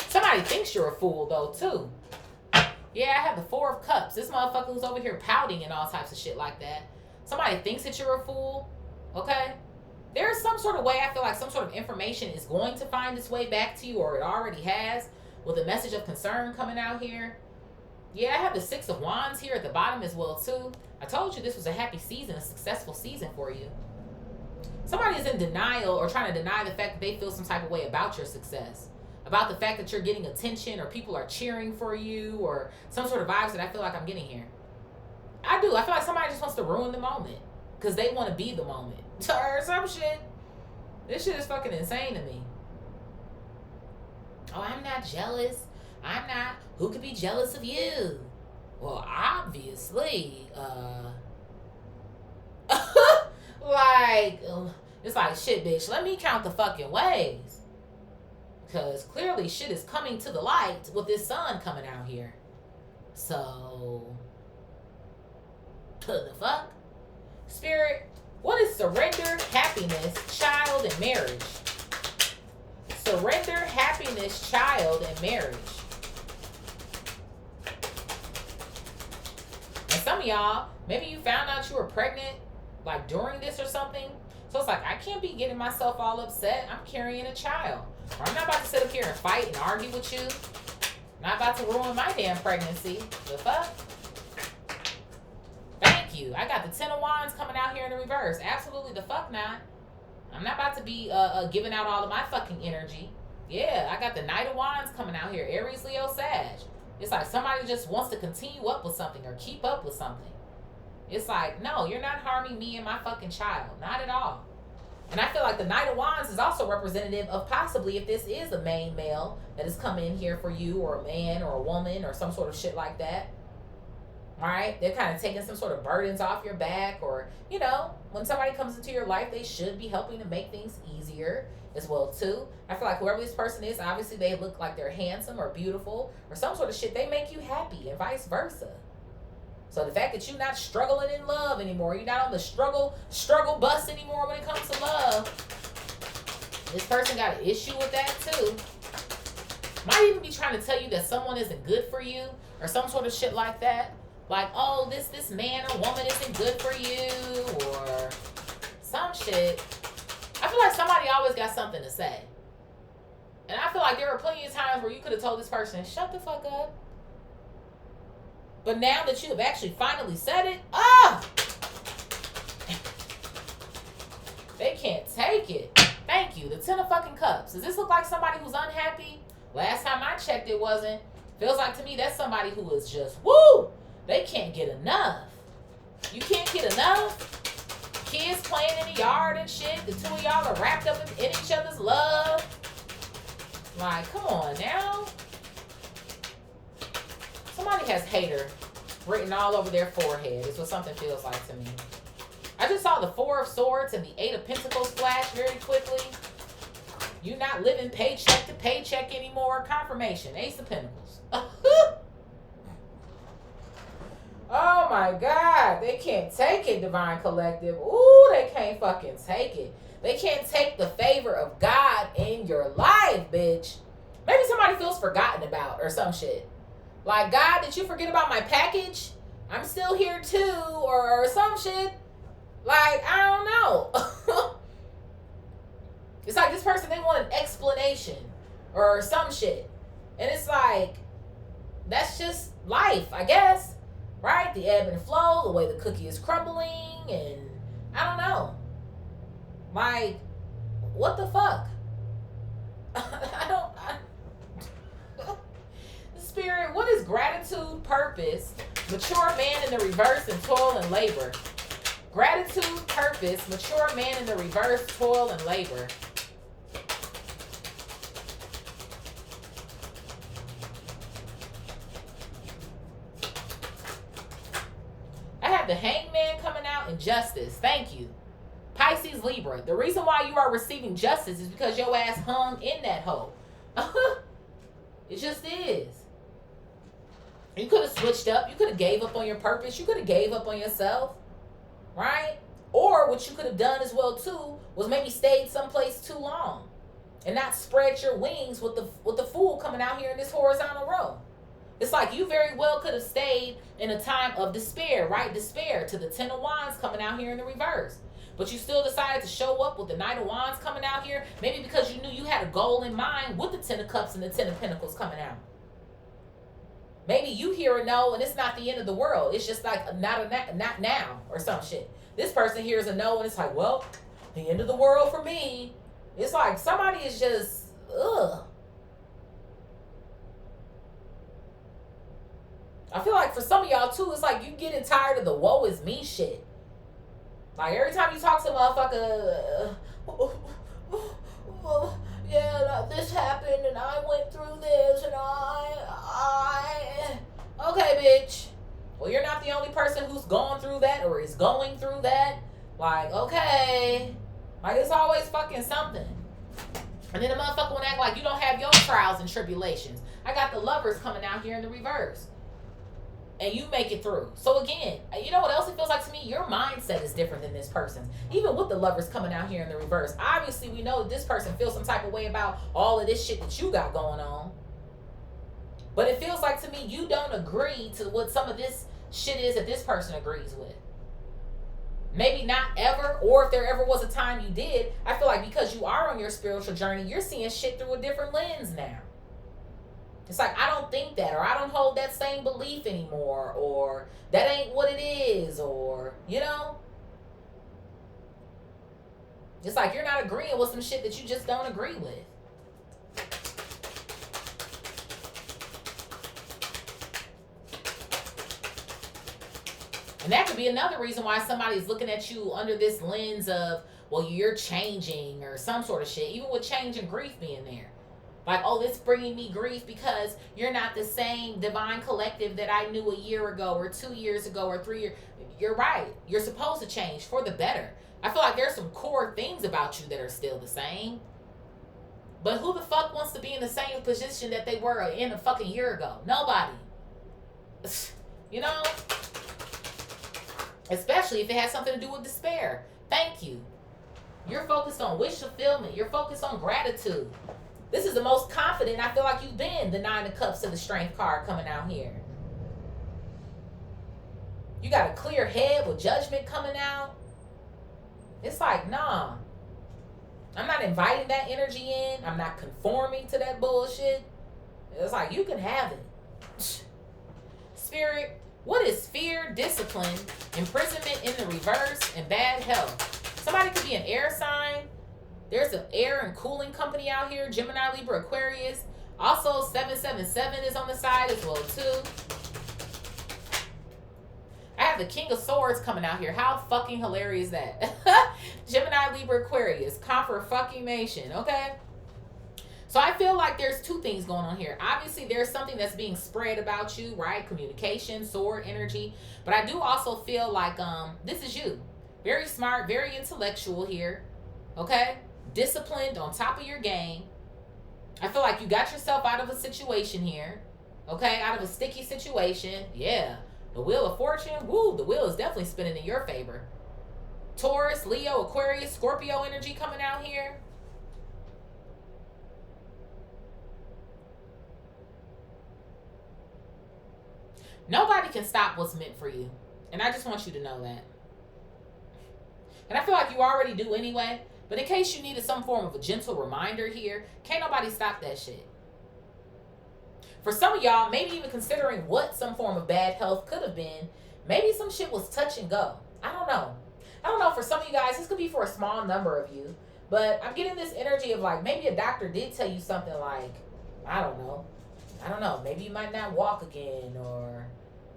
Speaker 1: Somebody thinks you're a fool, though, too. Yeah, I have the 4 of Cups. This motherfucker who's over here pouting and all types of shit like that. Somebody thinks that you're a fool. Okay? There's some sort of way I feel like some sort of information is going to find its way back to you, or it already has, with a message of concern coming out here. Yeah, I have the 6 of Wands here at the bottom as well, too. I told you this was a happy season, a successful season for you. Somebody is in denial or trying to deny the fact that they feel some type of way about your success. About the fact that you're getting attention or people are cheering for you or some sort of vibes that I feel like I'm getting here. I do. I feel like somebody just wants to ruin the moment because they want to be the moment. Or some shit. This shit is fucking insane to me. Oh, I'm not jealous. I'm not. Who could be jealous of you? Well, obviously, like, it's like, shit, bitch, let me count the fucking ways. Because clearly shit is coming to the light with this sun coming out here. So, the fuck? Spirit, what is surrender, happiness, child, and marriage? Surrender, happiness, child, and marriage. And some of y'all, maybe you found out you were pregnant, like during this or something. So it's like, I can't be getting myself all upset. I'm carrying a child. Or I'm not about to sit up here and fight and argue with you. I'm not about to ruin my damn pregnancy. The fuck? Thank you. I got the 10 of Wands coming out here in the reverse. Absolutely the fuck not. I'm not about to be giving out all of my fucking energy. Yeah, I got the Knight of Wands coming out here. Aries, Leo, Sag. It's like somebody just wants to continue up with something or keep up with something. It's like, no, you're not harming me and my fucking child. Not at all. And I feel like the Knight of Wands is also representative of possibly if this is a main male that has come in here for you, or a man or a woman or some sort of shit like that. All right? They're kind of taking some sort of burdens off your back, or, you know, when somebody comes into your life, they should be helping to make things easier as well, too. I feel like whoever this person is, obviously they look like they're handsome or beautiful or some sort of shit. They make you happy and vice versa. So the fact that you're not struggling in love anymore, you're not on the struggle bus anymore when it comes to love, this person got an issue with that too. Might even be trying to tell you that someone isn't good for you or some sort of shit like that. Like, oh, this man or woman isn't good for you or some shit. I feel like somebody always got something to say. And I feel like there were plenty of times where you could have told this person, shut the fuck up. But now that you have actually finally said it, they can't take it. Thank you. The 10 of fucking cups. Does this look like somebody who's unhappy? Last time I checked, it wasn't. Feels like to me that's somebody who is just, woo! They can't get enough. You can't get enough. Kids playing in the yard and shit. The two of y'all are wrapped up in each other's love. Like, come on now. Somebody has hater written all over their forehead. Is what something feels like to me. I just saw the 4 of Swords and the 8 of Pentacles flash very quickly. You're not living paycheck to paycheck anymore. Confirmation. Ace of Pentacles. Oh my God. They can't take it, Divine Collective. Ooh, they can't fucking take it. They can't take the favor of God in your life, bitch. Maybe somebody feels forgotten about or some shit. Like, God, did you forget about my package? I'm still here too, or some shit. Like, I don't know. It's like this person, they want an explanation or some shit. And it's like, that's just life, I guess. Right? The ebb and flow, the way the cookie is crumbling, and I don't know. Like, what the fuck? Spirit, what is gratitude, purpose, mature man in the reverse, and toil and labor? Gratitude, purpose, mature man in the reverse, toil and labor. I have the Hangman coming out and justice. Thank you. Pisces, Libra. The reason why you are receiving justice is because your ass hung in that hole. It just is. You could have switched up. You could have gave up on your purpose. You could have gave up on yourself. Right? Or what you could have done as well too was maybe stayed someplace too long and not spread your wings with the Fool coming out here in this horizontal row. It's like you very well could have stayed in a time of despair, right? Despair to the 10 of Wands coming out here in the reverse. But you still decided to show up with the Knight of Wands coming out here, maybe because you knew you had a goal in mind with the 10 of Cups and the 10 of Pentacles coming out. Maybe you hear a no and it's not the end of the world. It's just like not now or some shit. This person hears a no and it's like, well, the end of the world for me. It's like somebody is just, ugh. I feel like for some of y'all too, it's like you getting tired of the woe is me shit. Like every time you talk to a motherfucker, yeah, this happened and I went through this and okay, bitch. Well, you're not the only person who's gone through that or is going through that. Like, okay. Like, it's always fucking something. And then the motherfucker would act like you don't have your trials and tribulations. I got the Lovers coming out here in the reverse. And you make it through. So again, you know what else it feels like to me? Your mindset is different than this person's. Even with the Lovers coming out here in the reverse. Obviously, we know that this person feels some type of way about all of this shit that you got going on. But it feels like to me, you don't agree to what some of this shit is that this person agrees with. Maybe not ever, or if there ever was a time you did, I feel like because you are on your spiritual journey, you're seeing shit through a different lens now. It's like, I don't think that, or I don't hold that same belief anymore, or that ain't what it is, or, you know? It's like you're not agreeing with some shit that you just don't agree with. And And that could be another reason why somebody's looking at you under this lens of, well, you're changing or some sort of shit. Even with change and grief being there. Like, oh, this bringing me grief because you're not the same divine collective that I knew a year ago or 2 years ago or 3 years. You're right. You're supposed to change for the better. I feel like there's some core things about you that are still the same. But who the fuck wants to be in the same position that they were in a fucking year ago? Nobody. You know? Especially if it has something to do with despair. Thank you. You're focused on wish fulfillment. You're focused on gratitude. This is the most confident I feel like you've been. The 9 of Cups and the Strength card coming out here. You got a clear head with Judgment coming out. It's like, nah. I'm not inviting that energy in. I'm not conforming to that bullshit. It's like, you can have it. Spirit, what is fear, discipline, imprisonment in the reverse, and bad health? Somebody could be an air sign. There's an air and cooling company out here. Gemini, Libra, Aquarius. Also, 777 is on the side as well, too. I have the King of Swords coming out here. How fucking hilarious is that? Gemini, Libra, Aquarius. Confirmation, okay? So I feel like there's two things going on here. Obviously, there's something that's being spread about you, right? Communication, sword energy. But I do also feel like this is you. Very smart, very intellectual here, okay? Disciplined, on top of your game. I feel like you got yourself out of a situation here, okay? Out of a sticky situation. Yeah. The Wheel of Fortune, woo, the wheel is definitely spinning in your favor. Taurus, Leo, Aquarius, Scorpio energy coming out here. Nobody can stop what's meant for you. And I just want you to know that. And I feel like you already do anyway. But in case you needed some form of a gentle reminder here, can't nobody stop that shit. For some of y'all, maybe even considering what some form of bad health could have been, maybe some shit was touch and go. I don't know. I don't know. For some of you guys, this could be for a small number of you. But I'm getting this energy of like, maybe a doctor did tell you something like, I don't know. Maybe you might not walk again, or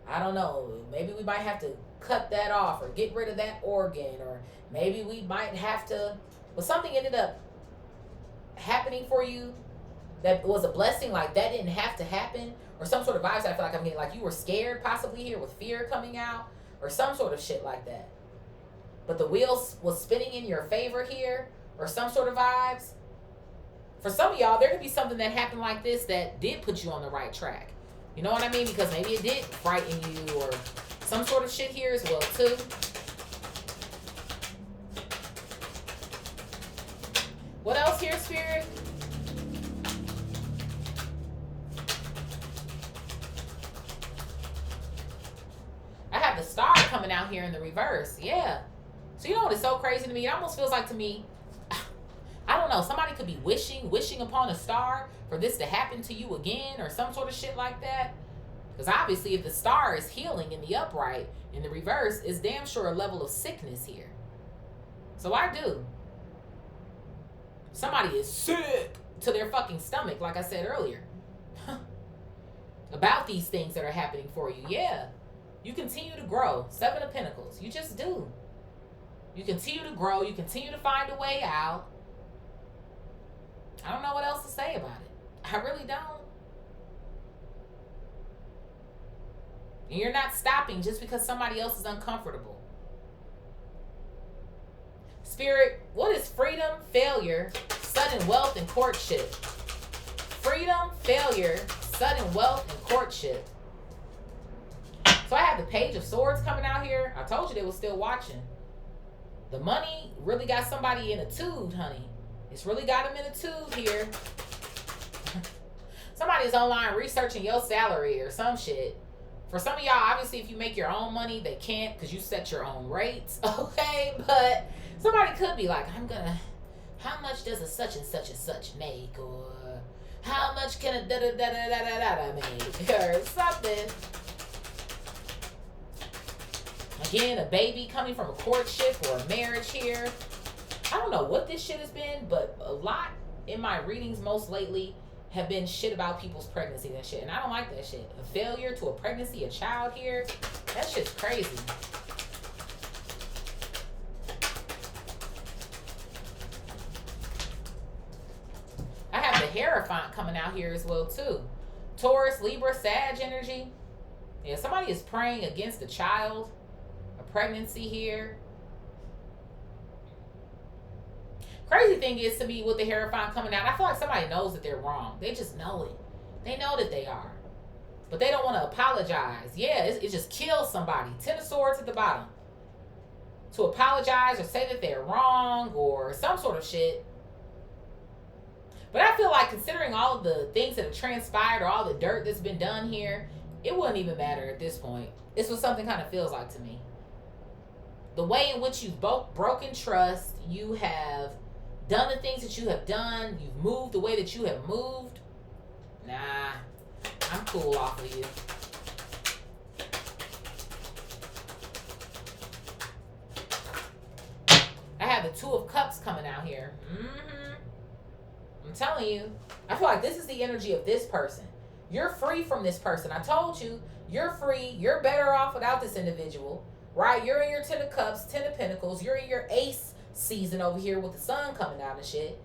Speaker 1: I don't know. Maybe we might have to cut that off or get rid of that organ, or maybe we might have to, but something ended up happening for you that was a blessing, like that didn't have to happen, or some sort of vibes I feel like I'm getting, like you were scared possibly here with fear coming out, or some sort of shit like that. But the wheels was spinning in your favor here, or some sort of vibes. For some of y'all, there could be something that happened like this that did put you on the right track. You know what I mean? Because maybe it did frighten you, or some sort of shit here as well too. What else here, Spirit? I have the Star coming out here in the reverse. Yeah. So you know what is so crazy to me? It almost feels like to me, I don't know, somebody could be wishing upon a star for this to happen to you again, or some sort of shit like that. Because obviously if the star is healing in the upright, in the reverse, is damn sure a level of sickness here. So I do. Somebody is sick to their fucking stomach, like I said earlier. About these things that are happening for you. Yeah. You continue to grow. 7 of Pentacles. You just do. You continue to grow. You continue to find a way out. I don't know what else to say about it. I really don't. And you're not stopping just because somebody else is uncomfortable. Spirit, what is freedom, failure, sudden wealth, and courtship? Freedom, failure, sudden wealth, and courtship. So I have the Page of Swords coming out here. I told you they were still watching. The money really got somebody in a tube, honey. It's really got them in a tube here. Somebody's online researching your salary or some shit. For some of y'all, obviously, if you make your own money, they can't because you set your own rates, okay? But somebody could be like, how much does a such and such make? Or how much can a da-da-da-da-da-da-da make? Or something. Again, a baby coming from a courtship or a marriage here. I don't know what this shit has been, but a lot in my readings most lately have been shit about people's pregnancies and shit. And I don't like that shit. A failure to a pregnancy, a child here, that shit's crazy. Hierophant coming out here as well too. Taurus, Libra, Sag energy. Yeah, somebody is praying against a child, a pregnancy here. Crazy thing is, to me, with the Hierophant coming out, I feel like somebody knows that they're wrong. They just know it. They know that they are. But they don't want to apologize. Yeah, it just kills somebody. 10 of Swords at the bottom. To apologize or say that they're wrong or some sort of shit. But I feel like, considering all of the things that have transpired or all the dirt that's been done here, it wouldn't even matter at this point. It's what something kind of feels like to me. The way in which you've both broken trust, you have done the things that you have done, you've moved the way that you have moved. Nah, I'm cool off of you. I have the Two of Cups coming out here. I'm telling you, I feel like this is the energy of this person. You're free from this person. I told you, you're free. You're better off without this individual, right? You're in your 10 of Cups, 10 of Pentacles. You're in your ace season over here with the sun coming out and shit.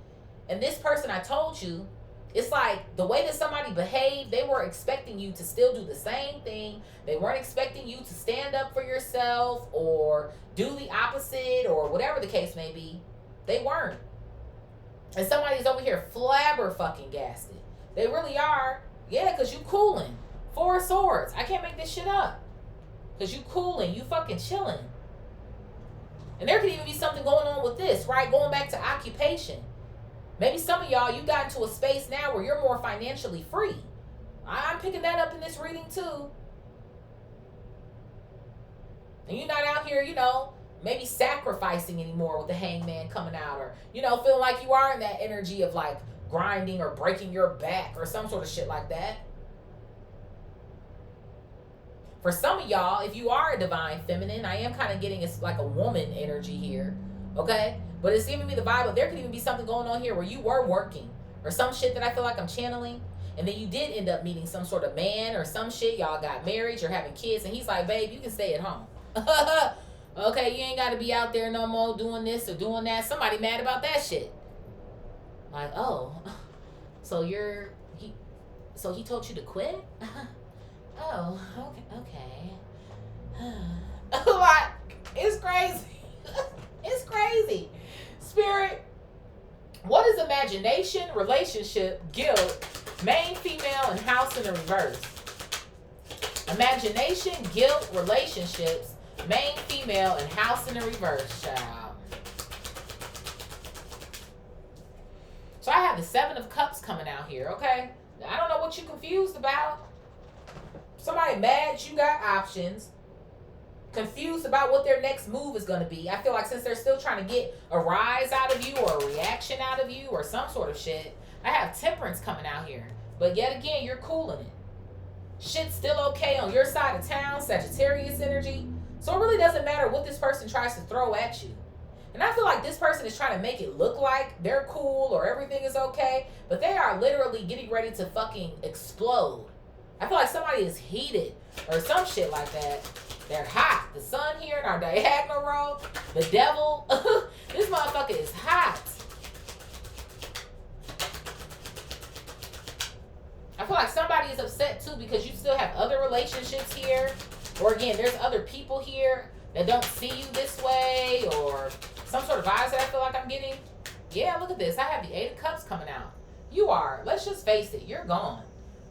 Speaker 1: And this person, I told you, it's like the way that somebody behaved, they were expecting you to still do the same thing. They weren't expecting you to stand up for yourself or do the opposite or whatever the case may be. They weren't. And somebody's over here flabberfucking-gasted. They really are. Yeah, because you cooling. 4 of Swords. I can't make this shit up. Because you cooling. You fucking chilling. And there could even be something going on with this, right? Going back to occupation. Maybe some of y'all, you got into a space now where you're more financially free. I'm picking that up in this reading too. And you're not out here, maybe sacrificing anymore with the Hangman coming out, or, feeling like you are in that energy of like grinding or breaking your back or some sort of shit like that. For some of y'all, if you are a divine feminine, I am kind of getting it's like a woman energy here, okay? But it's giving me the vibe of there could even be something going on here where you were working or some shit that I feel like I'm channeling. And then you did end up meeting some sort of man or some shit. Y'all got married, you're having kids. And he's like, babe, you can stay at home. Okay, you ain't got to be out there no more doing this or doing that. Somebody mad about that shit. Like, oh, so he told you to quit? Oh, okay. Like, it's crazy. It's crazy. Spirit, what is imagination, relationship, guilt, main female, and house in the reverse? Imagination, guilt, relationships, main female, and house in the reverse, child. So I have the 7 of Cups coming out here, okay? I don't know what you're confused about. Somebody mad you got options. Confused about what their next move is going to be. I feel like since they're still trying to get a rise out of you or a reaction out of you or some sort of shit, I have Temperance coming out here. But yet again, you're cooling it. Shit's still okay on your side of town, Sagittarius energy. So it really doesn't matter what this person tries to throw at you. And I feel like this person is trying to make it look like they're cool or everything is okay, but they are literally getting ready to fucking explode. I feel like somebody is heated or some shit like that. They're hot. The sun here in our diagonal row, the devil, this motherfucker is hot. I feel like somebody is upset too because you still have other relationships here. Or again, there's other people here that don't see you this way or some sort of vibes that I feel like I'm getting. Yeah, look at this. I have the 8 of Cups coming out. You are. Let's just face it. You're gone.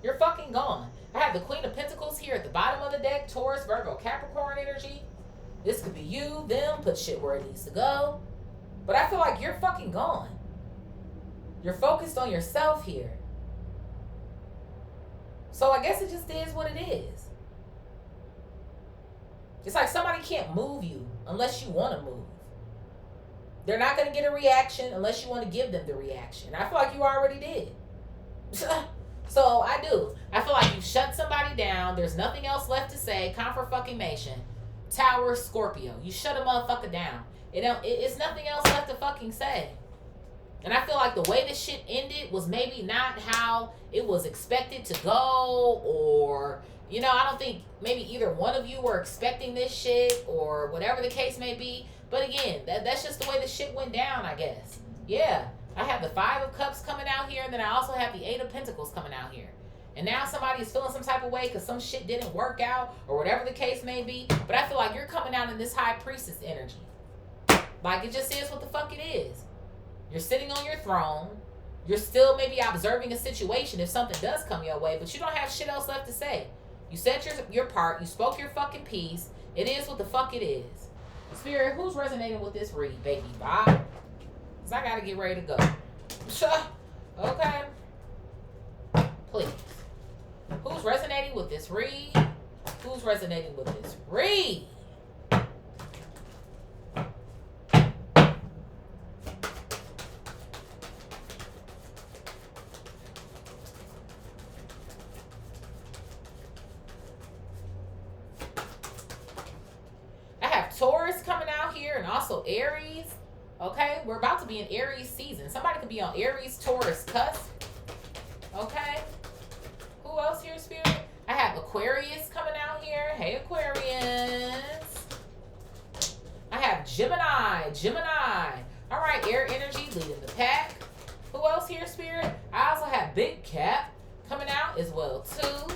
Speaker 1: You're fucking gone. I have the Queen of Pentacles here at the bottom of the deck. Taurus, Virgo, Capricorn energy. This could be you, them. Put shit where it needs to go. But I feel like you're fucking gone. You're focused on yourself here. So I guess it just is what it is. It's like somebody can't move you unless you want to move. They're not going to get a reaction unless you want to give them the reaction. I feel like you already did. So I do. I feel like you shut somebody down. There's nothing else left to say. Confirmation. Tower, Scorpio. You shut a motherfucker down. It's nothing else left to fucking say. And I feel like the way this shit ended was maybe not how it was expected to go, or, I don't think maybe either one of you were expecting this shit or whatever the case may be. But again, that's just the way the shit went down, I guess. Yeah. I have the 5 of Cups coming out here, and then I also have the 8 of Pentacles coming out here. And now somebody is feeling some type of way because some shit didn't work out or whatever the case may be. But I feel like you're coming out in this High Priestess energy. Like, it just is what the fuck it is. You're sitting on your throne. You're still maybe observing a situation if something does come your way, but you don't have shit else left to say. You said your part. You spoke your fucking piece. It is what the fuck it is. Spirit, who's resonating with this read, baby? Bye. Because I got to get ready to go. Okay? Please. Who's resonating with this read? Who's resonating with this read? I have Taurus coming out here and also Aries. Okay? We're about to be in Aries season. Somebody could be on Aries, Taurus cusp. Okay? Who else here, Spirit? I have Aquarius coming out here. Hey, Aquarius. I have Gemini. All right, air energy leading the pack. Who else here, Spirit? I also have Big Cap coming out as well, too.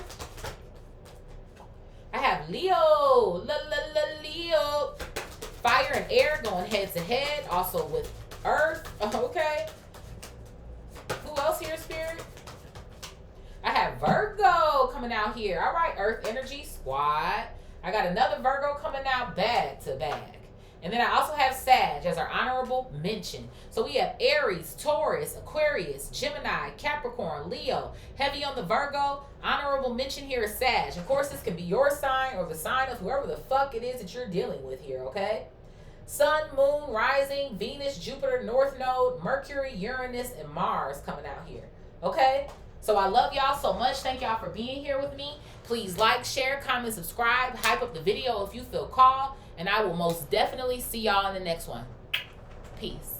Speaker 1: I have Leo. Leo. Fire and air going head to head. Also with Earth. Okay. Who else here, Spirit? I have Virgo coming out here. All right, Earth energy squad. I got another Virgo coming out back to back. And then I also have Sag as our honorable mention. So we have Aries, Taurus, Aquarius, Gemini, Capricorn, Leo. Heavy on the Virgo. Honorable mention here is Sag. Of course, this can be your sign or the sign of whoever the fuck it is that you're dealing with here, okay? Sun, Moon, Rising, Venus, Jupiter, North Node, Mercury, Uranus, and Mars coming out here, okay? So I love y'all so much. Thank y'all for being here with me. Please like, share, comment, subscribe. Hype up the video if you feel called. And I will most definitely see y'all in the next one. Peace.